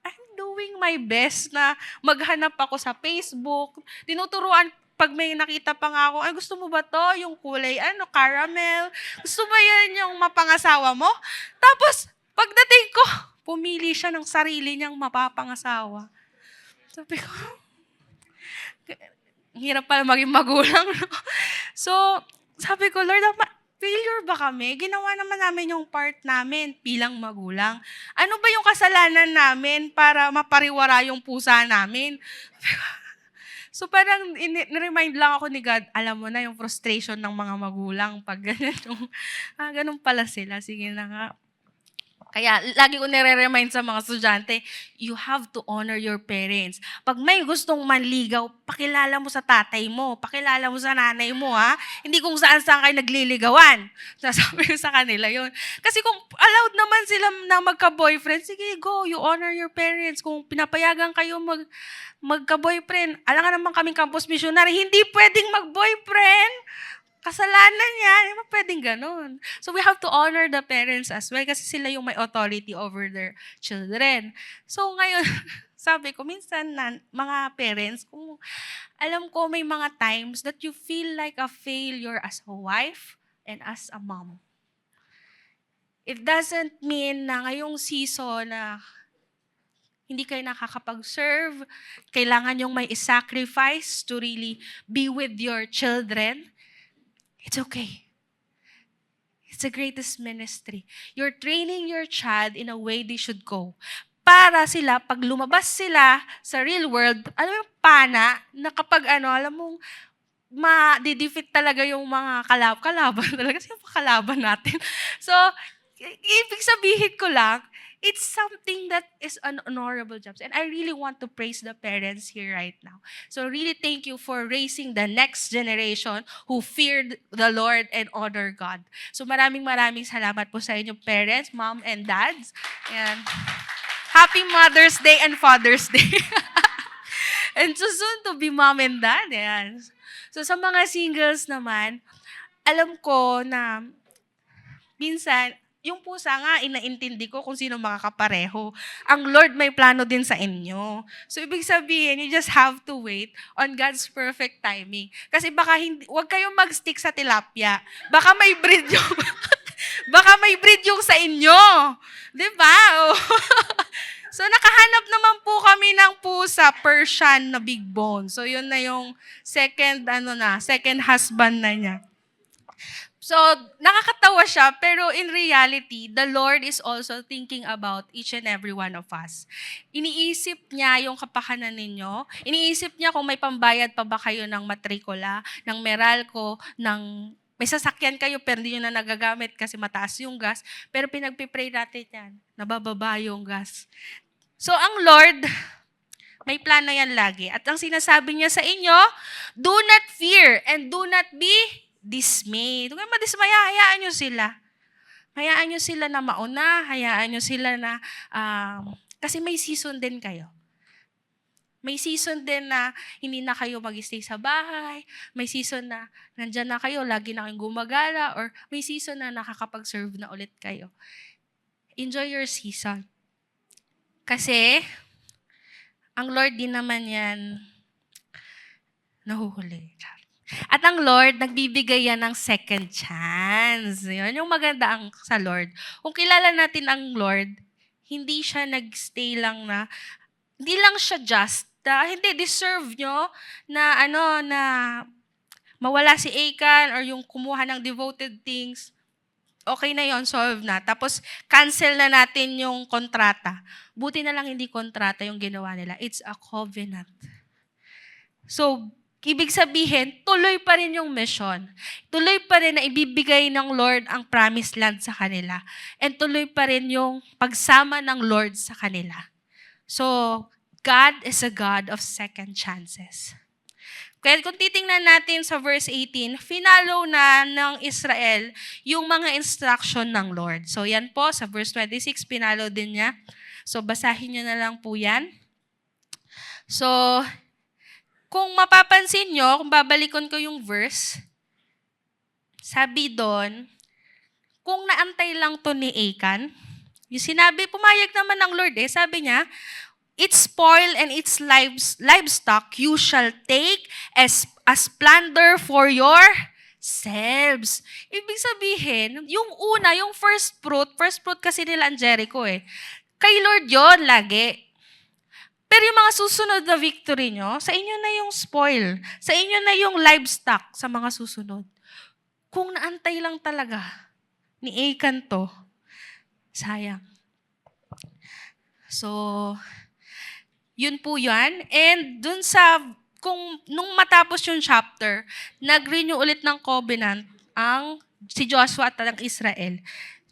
I'm doing my best na maghanap ako sa Facebook. Tinuturuan pag may nakita pa nga ako, ay gusto mo ba to? Yung kulay, caramel. Gusto mo yan yung mapangasawa mo? Tapos, pagdating ko, pumili siya ng sarili niyang mapapangasawa. Sabi ko, hirap pala maging magulang. No? So, sabi ko, Lord, failure ba kami? Ginawa naman namin yung part namin bilang magulang. Ano ba yung kasalanan namin para mapariwara yung pusa namin? So parang niremind lang ako ni God, alam mo na yung frustration ng mga magulang pag ganun yung, ganun pala sila, sige na nga. Kaya lagi ko nire-remind sa mga estudyante, you have to honor your parents. Pag may gustong manligaw, pakilala mo sa tatay mo, pakilala mo sa nanay mo, ha? Hindi kung saan-saan kayo nagliligawan. Sasabi ko sa kanila yun. Kasi kung allowed naman sila na magka-boyfriend, sige, go, you honor your parents. Kung pinapayagan kayo magka-boyfriend, alam nga naman kaming campus missionary, hindi pwedeng mag-boyfriend. Kasalanan yan, hindi pwedeng ganun. So we have to honor the parents as well kasi sila yung may authority over their children. So ngayon, sabi ko, minsan mga parents, kung alam ko may mga times that you feel like a failure as a wife and as a mom. It doesn't mean na ngayong season na hindi kayo nakakapag-serve, kailangan yung may sacrifice to really be with your children. It's okay. It's the greatest ministry. You're training your child in a way they should go. Para sila, pag lumabas sila sa real world, alam mo yung pana, na kapag alam mong ma-defeat talaga yung mga kalaban talaga. Sino pa kalaban natin? So, ibig sabihin ko lang, it's something that is an honorable job. And I really want to praise the parents here right now. So really thank you for raising the next generation who feared the Lord and honor God. So maraming salamat po sa inyong parents, mom and dads. And happy Mother's Day and Father's Day. And so soon to be mom and dad. Yan. So sa mga singles naman, alam ko na minsan, yung pusa nga, inaintindi ko kung sino makakapareho. Ang Lord may plano din sa inyo. So, ibig sabihin, you just have to wait on God's perfect timing. Kasi baka hindi, huwag kayong mag-stick sa tilapia. Baka may breed yung, baka may breed yung sa inyo. Di ba? Oh. So, nakahanap naman po kami ng pusa, Persian na big bone. So, yun na yung second husband na niya. So, nakakatawa siya, pero in reality, the Lord is also thinking about each and every one of us. Iniisip niya yung kapakanan ninyo. Iniisip niya kung may pambayad pa ba kayo ng matrikula, ng Meralco, may sasakyan kayo pero hindi nyo na nagagamit kasi mataas yung gas. Pero pinagpipray natin yan, nabababa yung gas. So, ang Lord, may plano yan lagi. At ang sinasabi niya sa inyo, do not fear and do not be dismayed. Huwag kayong madismaya, hayaan nyo sila. Hayaan nyo sila na mauna, hayaan nyo sila na, kasi may season din kayo. May season din na hindi na kayo mag-stay sa bahay, may season na nandyan na kayo, lagi na kayong gumagala, or may season na nakakapag-serve na ulit kayo. Enjoy your season. Kasi, ang Lord din naman yan nahuhuli. At ang Lord, nagbibigay yan ng second chance. Yun yung maganda sa Lord. Kung kilala natin ang Lord, hindi siya nagstay lang na, hindi lang siya just, hindi deserve nyo na mawala si Achan or yung kumuha ng devoted things. Okay na yon, solve na. Tapos, cancel na natin yung kontrata. Buti na lang hindi kontrata yung ginawa nila. It's a covenant. So, ibig sabihin, tuloy pa rin yung mission. Tuloy pa rin na ibibigay ng Lord ang promised land sa kanila. And tuloy pa rin yung pagsama ng Lord sa kanila. So, God is a God of second chances. Kaya kung titingnan natin sa verse 18, finalo na ng Israel yung mga instruction ng Lord. So, yan po, sa verse 26, pinalo din niya. So, basahin niyo na lang po yan. So, kung mapapansin nyo, kung babalikon ko yung verse, sabi doon, kung naantay lang to ni Achan, yung sinabi, pumayag naman ng Lord sabi niya, its spoil and its livestock you shall take as plunder for yourselves. Ibig sabihin, yung una, yung first fruit kasi nila ang Jericho Kay Lord yon lagi. Pero yung mga susunod na victory nyo, sa inyo na yung spoil. Sa inyo na yung livestock sa mga susunod. Kung naantay lang talaga ni Achan to, sayang. So, yun po yan. And dun nung matapos yung chapter, nag-renew ulit ng covenant si Joshua at ang Israel.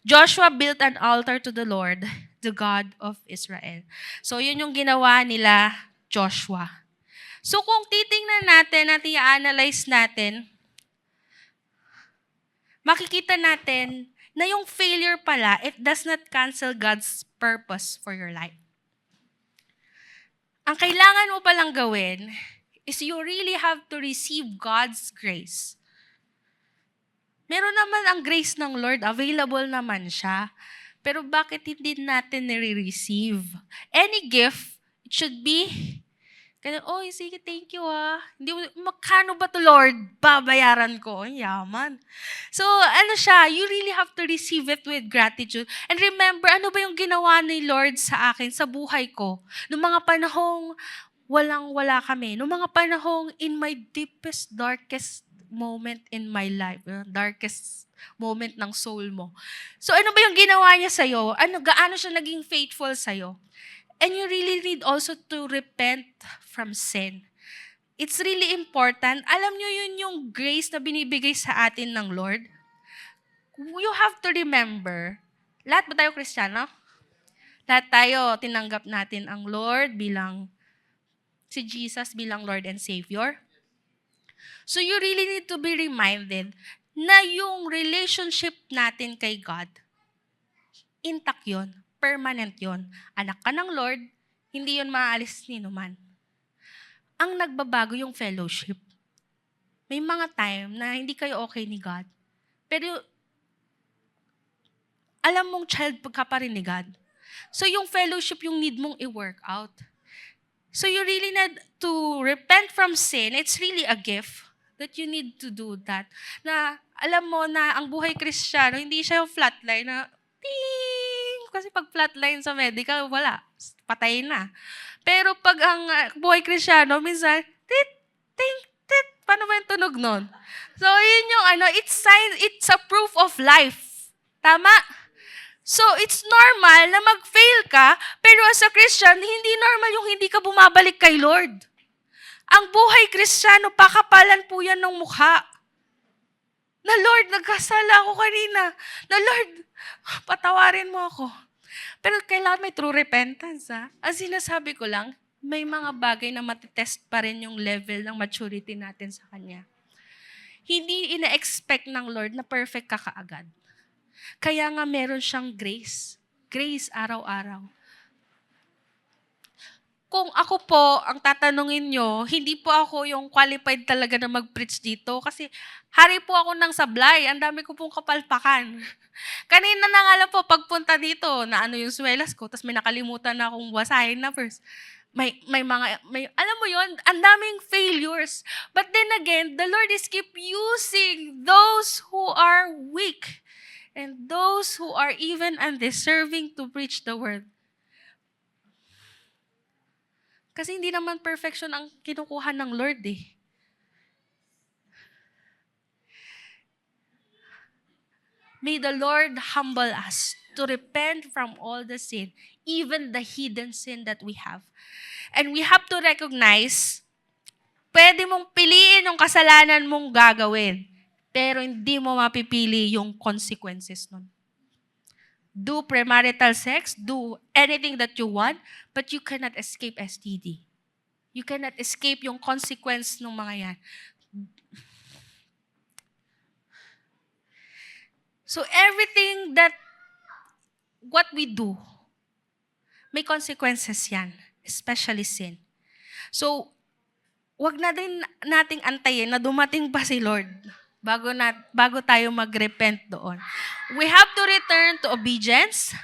Joshua built an altar to the Lord, the God of Israel. So, yun yung ginawa nila Joshua. So, kung titingnan natin at i-analyze natin, makikita natin na yung failure pala, it does not cancel God's purpose for your life. Ang kailangan mo palang gawin is you really have to receive God's grace. Meron naman ang grace ng Lord, available naman siya. Pero bakit hindi natin nire-receive? Any gift, it should be, sige, thank you magkano ba to Lord? Babayaran ko. Ang yaman. So, you really have to receive it with gratitude. And remember, ano ba yung ginawa ni Lord sa akin, sa buhay ko? Noong mga panahong walang-wala kami. Noong mga panahong in my deepest, darkest moment in my life, darkest moment ng soul mo. So ano ba yung ginawa niya sa'yo? Gaano siya naging faithful sa'yo? And you really need also to repent from sin. It's really important. Alam niyo yun yung grace na binibigay sa atin ng Lord? You have to remember, lahat ba tayo Kristiyano? Lahat tayo, tinanggap natin ang Lord si Jesus bilang Lord and Savior. So you really need to be reminded na yung relationship natin kay God, intact yun, permanent yun. Anak ka ng Lord, hindi yun maaalis ni numan. Ang nagbabago yung fellowship. May mga time na hindi kayo okay ni God. Pero alam mong child ka pa rin ni God. So yung fellowship yung need mong i-work out. So you really need to repent from sin. It's really a gift that you need to do that. Na alam mo na ang buhay Kristiyano, hindi siya yung flatline na ting! Kasi pag flatline sa medical, wala. Patay na. Pero pag ang buhay Kristiyano, minsan, tit, ting, tit. Paano ba yung tunog nun? So yun yung it's a proof of life. Tama? So, it's normal na mag-fail ka, pero as a Christian, hindi normal yung hindi ka bumabalik kay Lord. Ang buhay Kristiyano, pakapalan po yan ng mukha. Na Lord, nagkasala ako kanina. Na Lord, patawarin mo ako. Pero kailangan may true repentance. Ang sinasabi ko lang, may mga bagay na matitest pa rin yung level ng maturity natin sa Kanya. Hindi ina-expect ng Lord na perfect ka kaagad. Kaya nga meron siyang grace. Grace araw-araw. Kung ako po, ang tatanungin nyo, hindi po ako yung qualified talaga na mag-preach dito. Kasi hari po ako ng sablay. Ang dami ko pong kapalpakan. Kanina na nga lang po, pagpunta dito, na yung swelas ko, tapos may nakalimutan na akong basahin na verse. Alam mo yon, ang daming failures. But then again, the Lord is keep using those who are weak. And those who are even undeserving to preach the word. Kasi hindi naman perfection ang kinukuha ng Lord eh. May the Lord humble us to repent from all the sin, even the hidden sin that we have. And we have to recognize, pwede mong piliin yung kasalanan mong gagawin. Pero hindi mo mapipili yung consequences nun. Do premarital sex, do anything that you want, but you cannot escape STD. You cannot escape yung consequence ng mga yan. So everything what we do, may consequences yan, especially sin. So, wag na din nating antayin na dumating pa si Lord bago tayo mag-repent doon. We have to return to obedience,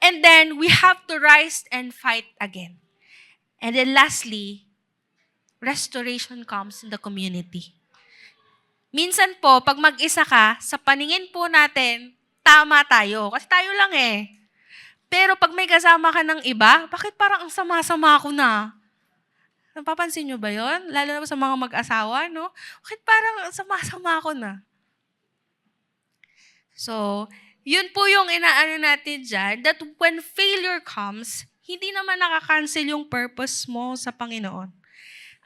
and then we have to rise and fight again. And then lastly, restoration comes in the community. Minsan po, pag mag-isa ka, sa paningin po natin, tama tayo. Kasi tayo lang eh. Pero pag may kasama ka ng iba, bakit parang ang sama-sama ako na? Napapansin nyo ba yun? Lalo na sa mga mag-asawa, no? Bakit parang sama-sama ako na? So, yun po yung inaano natin dyan, that when failure comes, hindi naman nakakancel yung purpose mo sa Panginoon.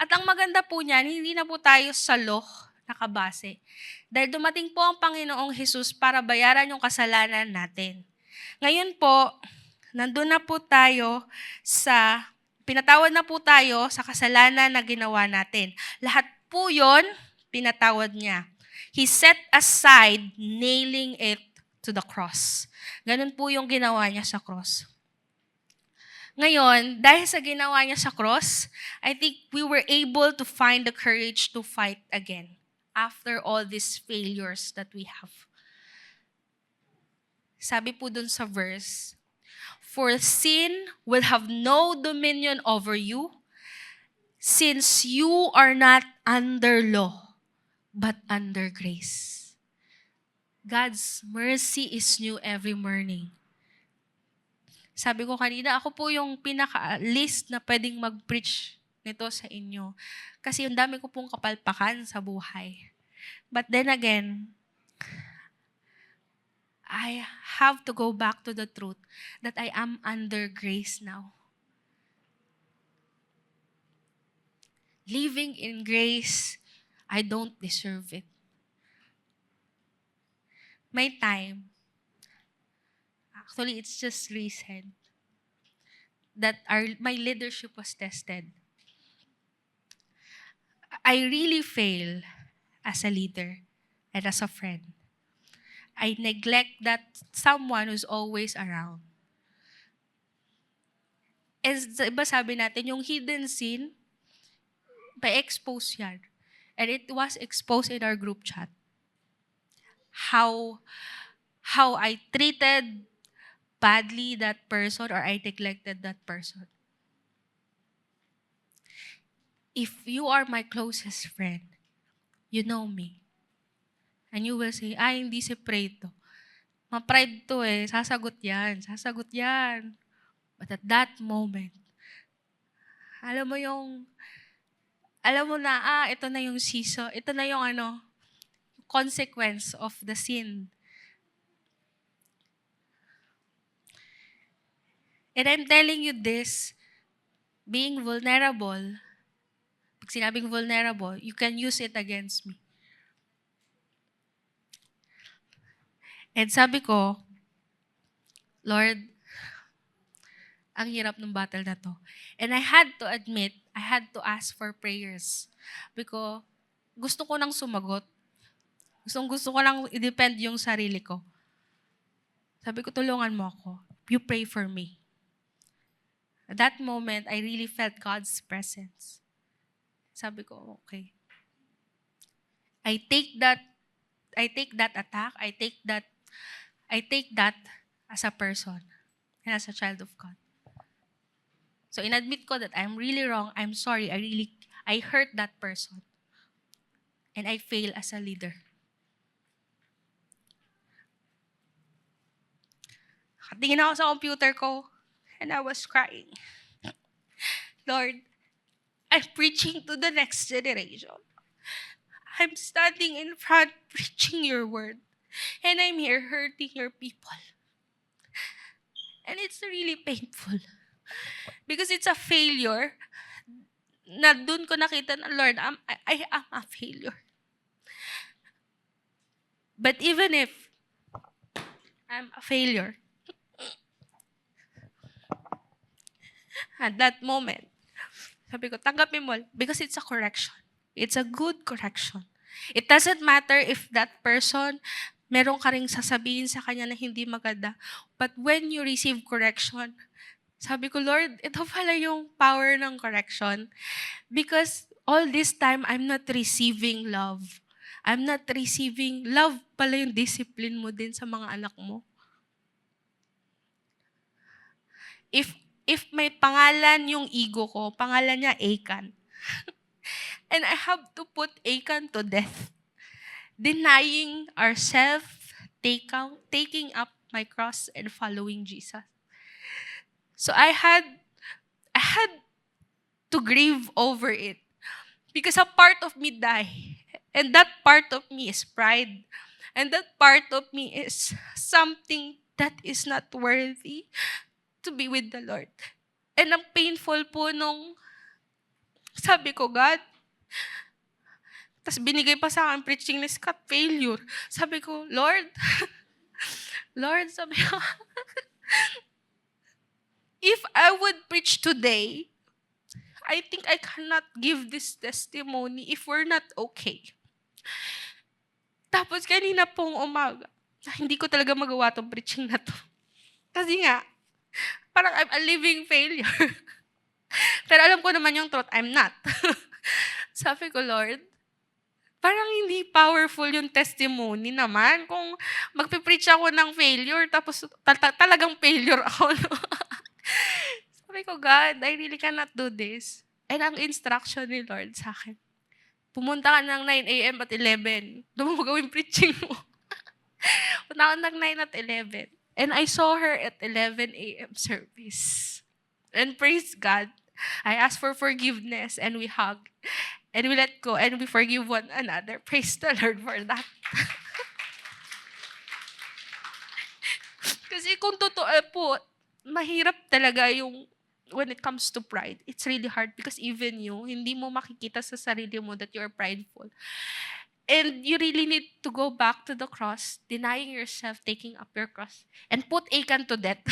At ang maganda po niyan, hindi na po tayo sa law nakabase. Dahil dumating po ang Panginoong Jesus para bayaran yung kasalanan natin. Ngayon po, nandun na po tayo pinatawad na po tayo sa kasalanan na ginawa natin. Lahat po yon pinatawad niya. He set aside, nailing it to the cross. Ganun po yung ginawa niya sa cross. Ngayon, dahil sa ginawa niya sa cross, I think we were able to find the courage to fight again after all these failures that we have. Sabi po dun sa verse, for sin will have no dominion over you, since you are not under law, but under grace. God's mercy is new every morning. Sabi ko kanina, ako po yung pinaka-list na pwedeng mag-preach nito sa inyo. Kasi yung dami ko pong kapalpakan sa buhay. But then again, I have to go back to the truth that I am under grace now. Living in grace, I don't deserve it. May time, actually it's just recent, that my leadership was tested. I really fail as a leader and as a friend. I neglect that someone who's always around. As iba sabi natin, yung hidden sin, pa-expose yan. And it was exposed in our group chat. how how I treated badly that person or I neglected that person. If you are my closest friend, you know me. And you will say, ay, hindi si Pray to. Ma-pride to eh. Sasagot yan. Sasagot yan. But at that moment, alam mo yung, alam mo na, ito na yung season, ito na yung consequence of the sin. And I'm telling you this, being vulnerable, pag sinabing vulnerable, you can use it against me. And sabi ko, Lord, ang hirap ng battle na to. And I had to admit, I had to ask for prayers. Because gusto ko nang sumagot. Gusto ko nang i-depend yung sarili ko. Sabi ko, tulungan mo ako. You pray for me. At that moment, I really felt God's presence. Sabi ko, okay. I take that attack, I take that as a person and as a child of God. So inadmit ko that I'm really wrong. I'm sorry. I hurt that person. And I fail as a leader. Tingin ako sa computer ko and I was crying. Lord, I'm preaching to the next generation. I'm standing in front preaching your word. And I'm here hurting your people. And it's really painful. Because it's a failure na dun ko nakita na, Lord, I am a failure. But even if I'm a failure, at that moment, sabi ko, tanggapin mo because it's a correction. It's a good correction. It doesn't matter if that person, meron ka ring sasabihin sa kanya na hindi maganda. But when you receive correction, sabi ko, Lord, ito pala yung power ng correction. Because all this time, I'm not receiving love. I'm not receiving love pala yung discipline mo din sa mga anak mo. If may pangalan yung ego ko, pangalan niya Achan. And I have to put Achan to death. Denying ourselves, taking up my cross and following Jesus. So I had to grieve over it. Because a part of me died. And that part of me is pride. And that part of me is something that is not worthy to be with the Lord. And ang painful po nung sabi ko, God, tas binigay pa sa akin preaching list ka, failure. Sabi ko, Lord, sabi ko, if I would preach today, I think I cannot give this testimony if we're not okay. Tapos kanina pong umaga, hindi ko talaga magawa tong preaching na to. Kasi nga, parang I'm a living failure. Pero alam ko naman yung truth, I'm not. Sabi ko, Lord, parang hindi powerful yung testimony naman kung magpipreach ako ng failure tapos talagang failure ako. No? Sabi ko, God, I really cannot do this. And ang instruction ni Lord sa akin, pumunta ka ng 9 a.m. at 11. Doon mo gawin preaching mo. Punta ako ng 9 at 11. And I saw her at 11 a.m. service. And praise God, I asked for forgiveness and we hug. And we let go and we forgive one another. Praise the Lord for that. Kasi kung totoo po, mahirap talaga yung when it comes to pride. It's really hard because even you, hindi mo makikita sa sarili mo that you're prideful. And you really need to go back to the cross, denying yourself, taking up your cross, and put Achan to death.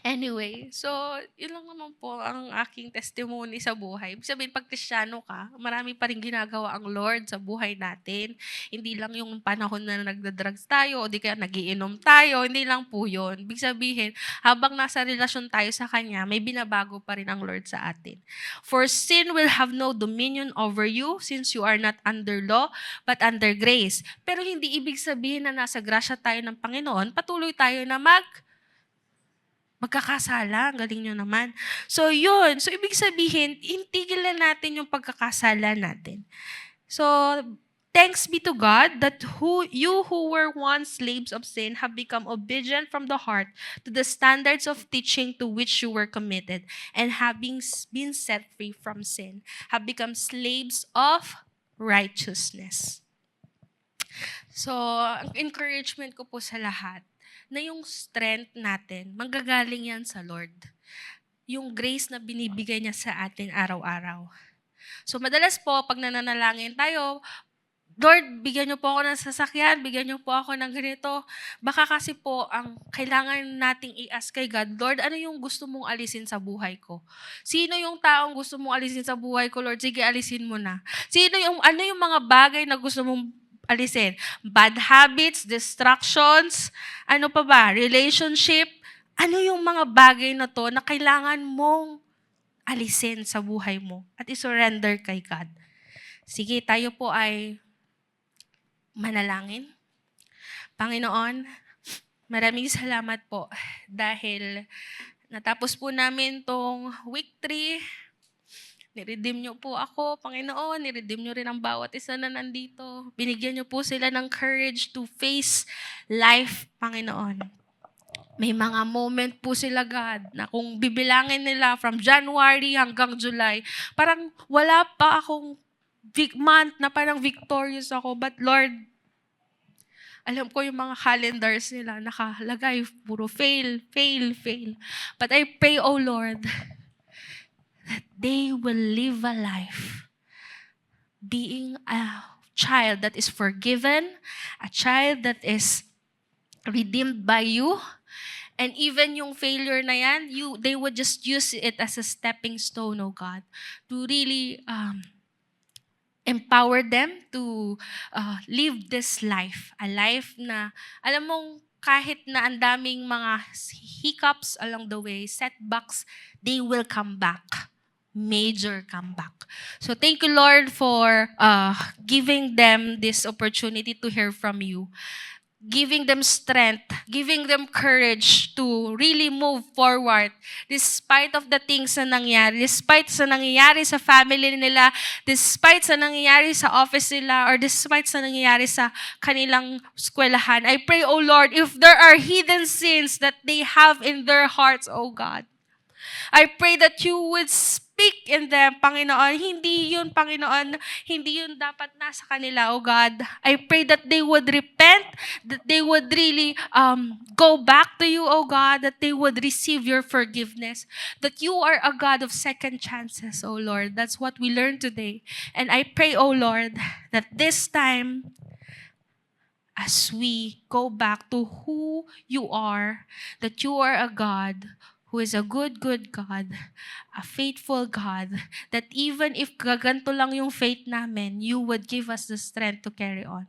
Anyway, so yun lang naman po ang aking testimony sa buhay. Ibig sabihin, pag Kristiyano ka, marami pa rin ginagawa ang Lord sa buhay natin. Hindi lang yung panahon na nagda-drugs tayo o di kaya nagiinom tayo, hindi lang po yun. Ibig sabihin, habang nasa relasyon tayo sa Kanya, may binabago pa rin ang Lord sa atin. For sin will have no dominion over you since you are not under law but under grace. Pero hindi ibig sabihin na nasa grasya tayo ng Panginoon, patuloy tayo na magkakasala. Ang galing nyo naman. So, yun. So, ibig sabihin, intigil na natin yung pagkakasala natin. So, thanks be to God that you who were once slaves of sin have become obedient from the heart to the standards of teaching to which you were committed, and having been set free from sin, have become slaves of righteousness. So, ang encouragement ko po sa lahat, na yung strength natin, manggagaling yan sa Lord. Yung grace na binibigay niya sa atin araw-araw. So madalas po, pag nananalangin tayo, Lord, bigyan niyo po ako ng sasakyan, bigyan niyo po ako ng ganito. Baka kasi po, ang kailangan nating i-ask kay God, Lord, ano yung gusto mong alisin sa buhay ko? Sino yung taong gusto mong alisin sa buhay ko, Lord? Sige, alisin mo na. Ano yung mga bagay na gusto mong alisin? Bad habits, distractions, ano pa ba? Relationship. Ano yung mga bagay na to na kailangan mong alisin sa buhay mo at isurrender kay God? Sige, tayo po ay manalangin. Panginoon, maraming salamat po dahil natapos po namin tong week 3. Niredeem niyo po ako, Panginoon. Niredeem niyo rin ang bawat isa na nandito. Binigyan niyo po sila ng courage to face life, Panginoon. May mga moment po sila, God, na kung bibilangin nila from January hanggang July, parang wala pa akong month na parang victorious ako. But Lord, alam ko yung mga calendars nila, nakalagay, puro fail, fail, fail. But I pray, oh Lord, that they will live a life being a child that is forgiven, a child that is redeemed by you, and even yung failure na yan, they would just use it as a stepping stone, oh God, to really empower them to live this life. A life na, alam mong, kahit na ang daming mga hiccups along the way, setbacks, they will come back. Major comeback. So thank you, Lord, for giving them this opportunity to hear from you. Giving them strength, giving them courage to really move forward despite of the things na nangyari, despite sa nangyayari sa family nila, despite sa nangyayari sa office nila, or despite sa nangyayari sa kanilang eskwelahan. I pray, oh Lord, if there are hidden sins that they have in their hearts, oh God, I pray that you would speak in them, Panginoon. Hindi yun, Panginoon, hindi yun dapat nasa kanila, oh God. I pray that they would repent, that they would really go back to you, oh God, that they would receive your forgiveness, that you are a God of second chances, oh Lord. That's what we learned today. And I pray, oh Lord, that this time, as we go back to who you are, that you are a God who is a good, good God, a faithful God, that even if gaganto lang yung faith namin, you would give us the strength to carry on.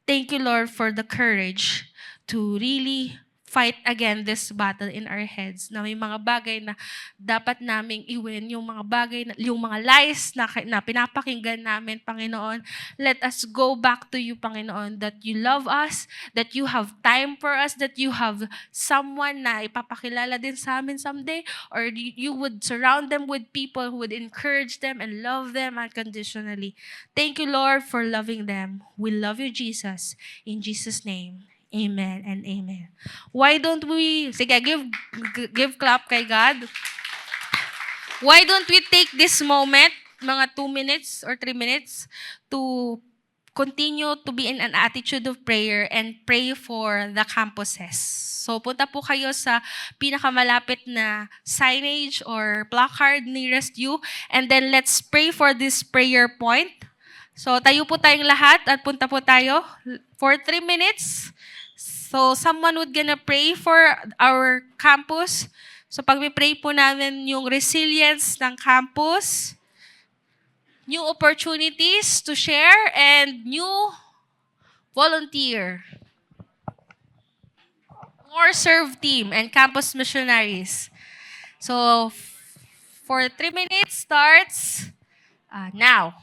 Thank you, Lord, for the courage to really fight again this battle in our heads, na may mga bagay na dapat naming iwin, yung mga bagay, yung mga lies na pinapakinggan namin, Panginoon. Let us go back to you, Panginoon, that you love us, that you have time for us, that you have someone na ipapakilala din sa amin someday, or you would surround them with people who would encourage them and love them unconditionally. Thank you, Lord, for loving them. We love you, Jesus. In Jesus' name. Amen and amen. Why don't we, sige, give clap kay God. Why don't we take this moment, mga 2 minutes or 3 minutes, to continue to be in an attitude of prayer and pray for the campuses. So punta po kayo sa pinakamalapit na signage or placard nearest you, and then let's pray for this prayer point. So tayo po tayong lahat at punta po tayo for 3 minutes. So someone would gonna pray for our campus. So pag-pray po namin yung resilience ng campus, new opportunities to share, and new volunteer, more serve team, and campus missionaries. So for 3 minutes starts now.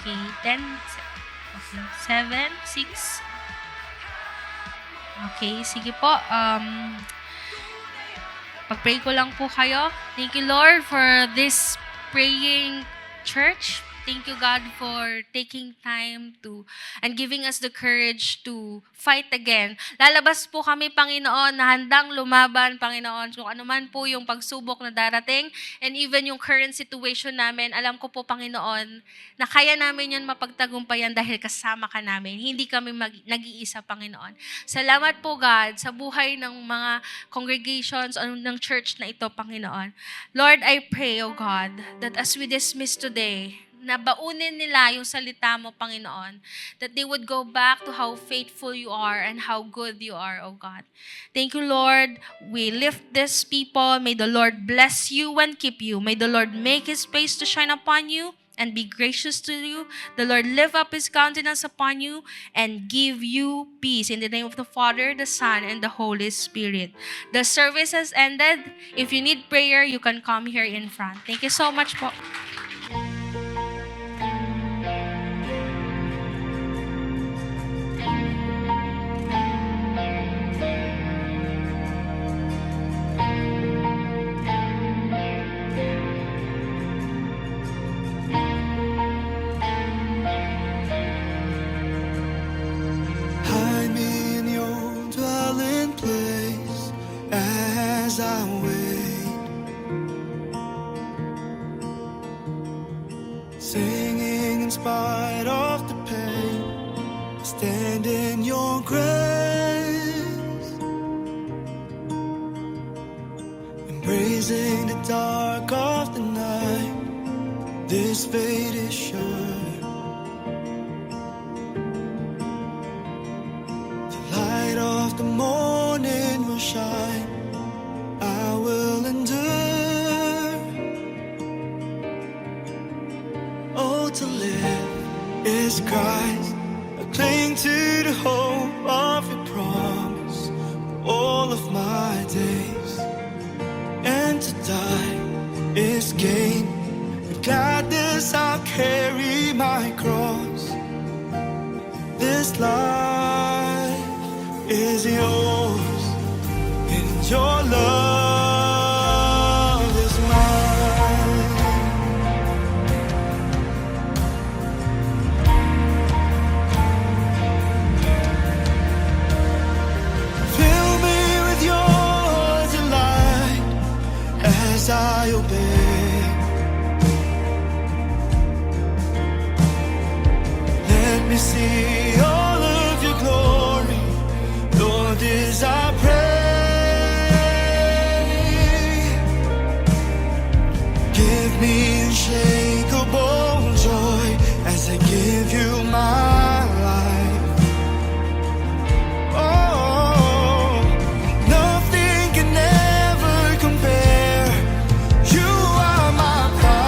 Okay, 10, okay, 7, 6. Okay, sige po. Pag-pray ko lang po kayo. Thank you, Lord, for this praying church. Thank you, God, for taking time to and giving us the courage to fight again. Lalabas po kami, Panginoon, na handang lumaban, Panginoon, kung ano man po yung pagsubok na darating and even yung current situation namin. Alam ko po, Panginoon, na kaya namin yun mapagtagumpayan dahil kasama ka namin. Hindi kami nag-iisa, Panginoon. Salamat po, God, sa buhay ng mga congregations o ng church na ito, Panginoon. Lord, I pray, O God, that as we dismiss today, na baunin nila yung salita mo, Panginoon, that they would go back to how faithful you are and how good you are, O God. Thank you, Lord. We lift these people. May the Lord bless you and keep you. May the Lord make His face to shine upon you and be gracious to you. The Lord lift up His countenance upon you and give you peace. In the name of the Father, the Son, and the Holy Spirit. The service has ended. If you need prayer, you can come here in front. Thank you so much po. Hide me in your dwelling place as I wait. in your grace, embracing the dark of the night. This fate is sure. The light of the morning will shine. I will endure. Oh, to live is Christ. I cling to the hope of your promise all of my days. And to die is gain. With gladness I'll carry my cross. This life is yours, and your love is mine. Fill me with your delight as I obey. Let me see all of your glory, Lord, as I pray. Give me unshakable joy as I give you my life. Oh, nothing can ever compare. You are my prize.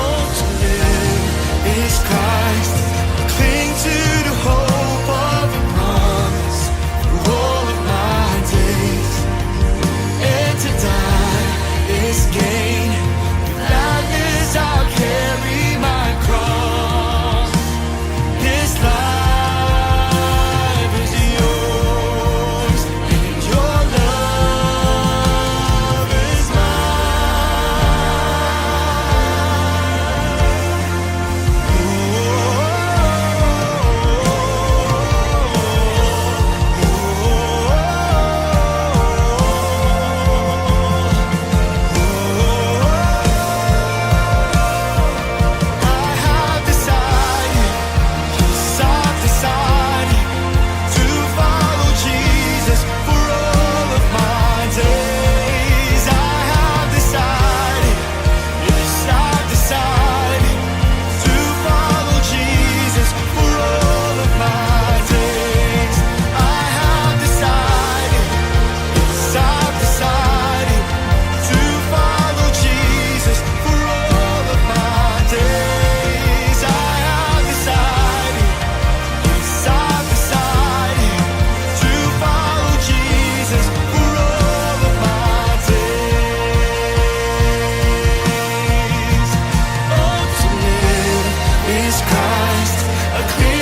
Oh, to live is Christ. I cling to the hope of your promise through all of my days. And to die is gain. With gladness I'll carry my cross. This life is yours, and your love is I have decided, yes, I've decided to follow Jesus for all of my days. I have decided, yes, I've decided to follow Jesus for all of my days. I have decided, yes, I've decided to follow Jesus for all of my days. I have decided, yes, I've decided to follow Jesus for all of my days. Oh, to live is Christ. I cling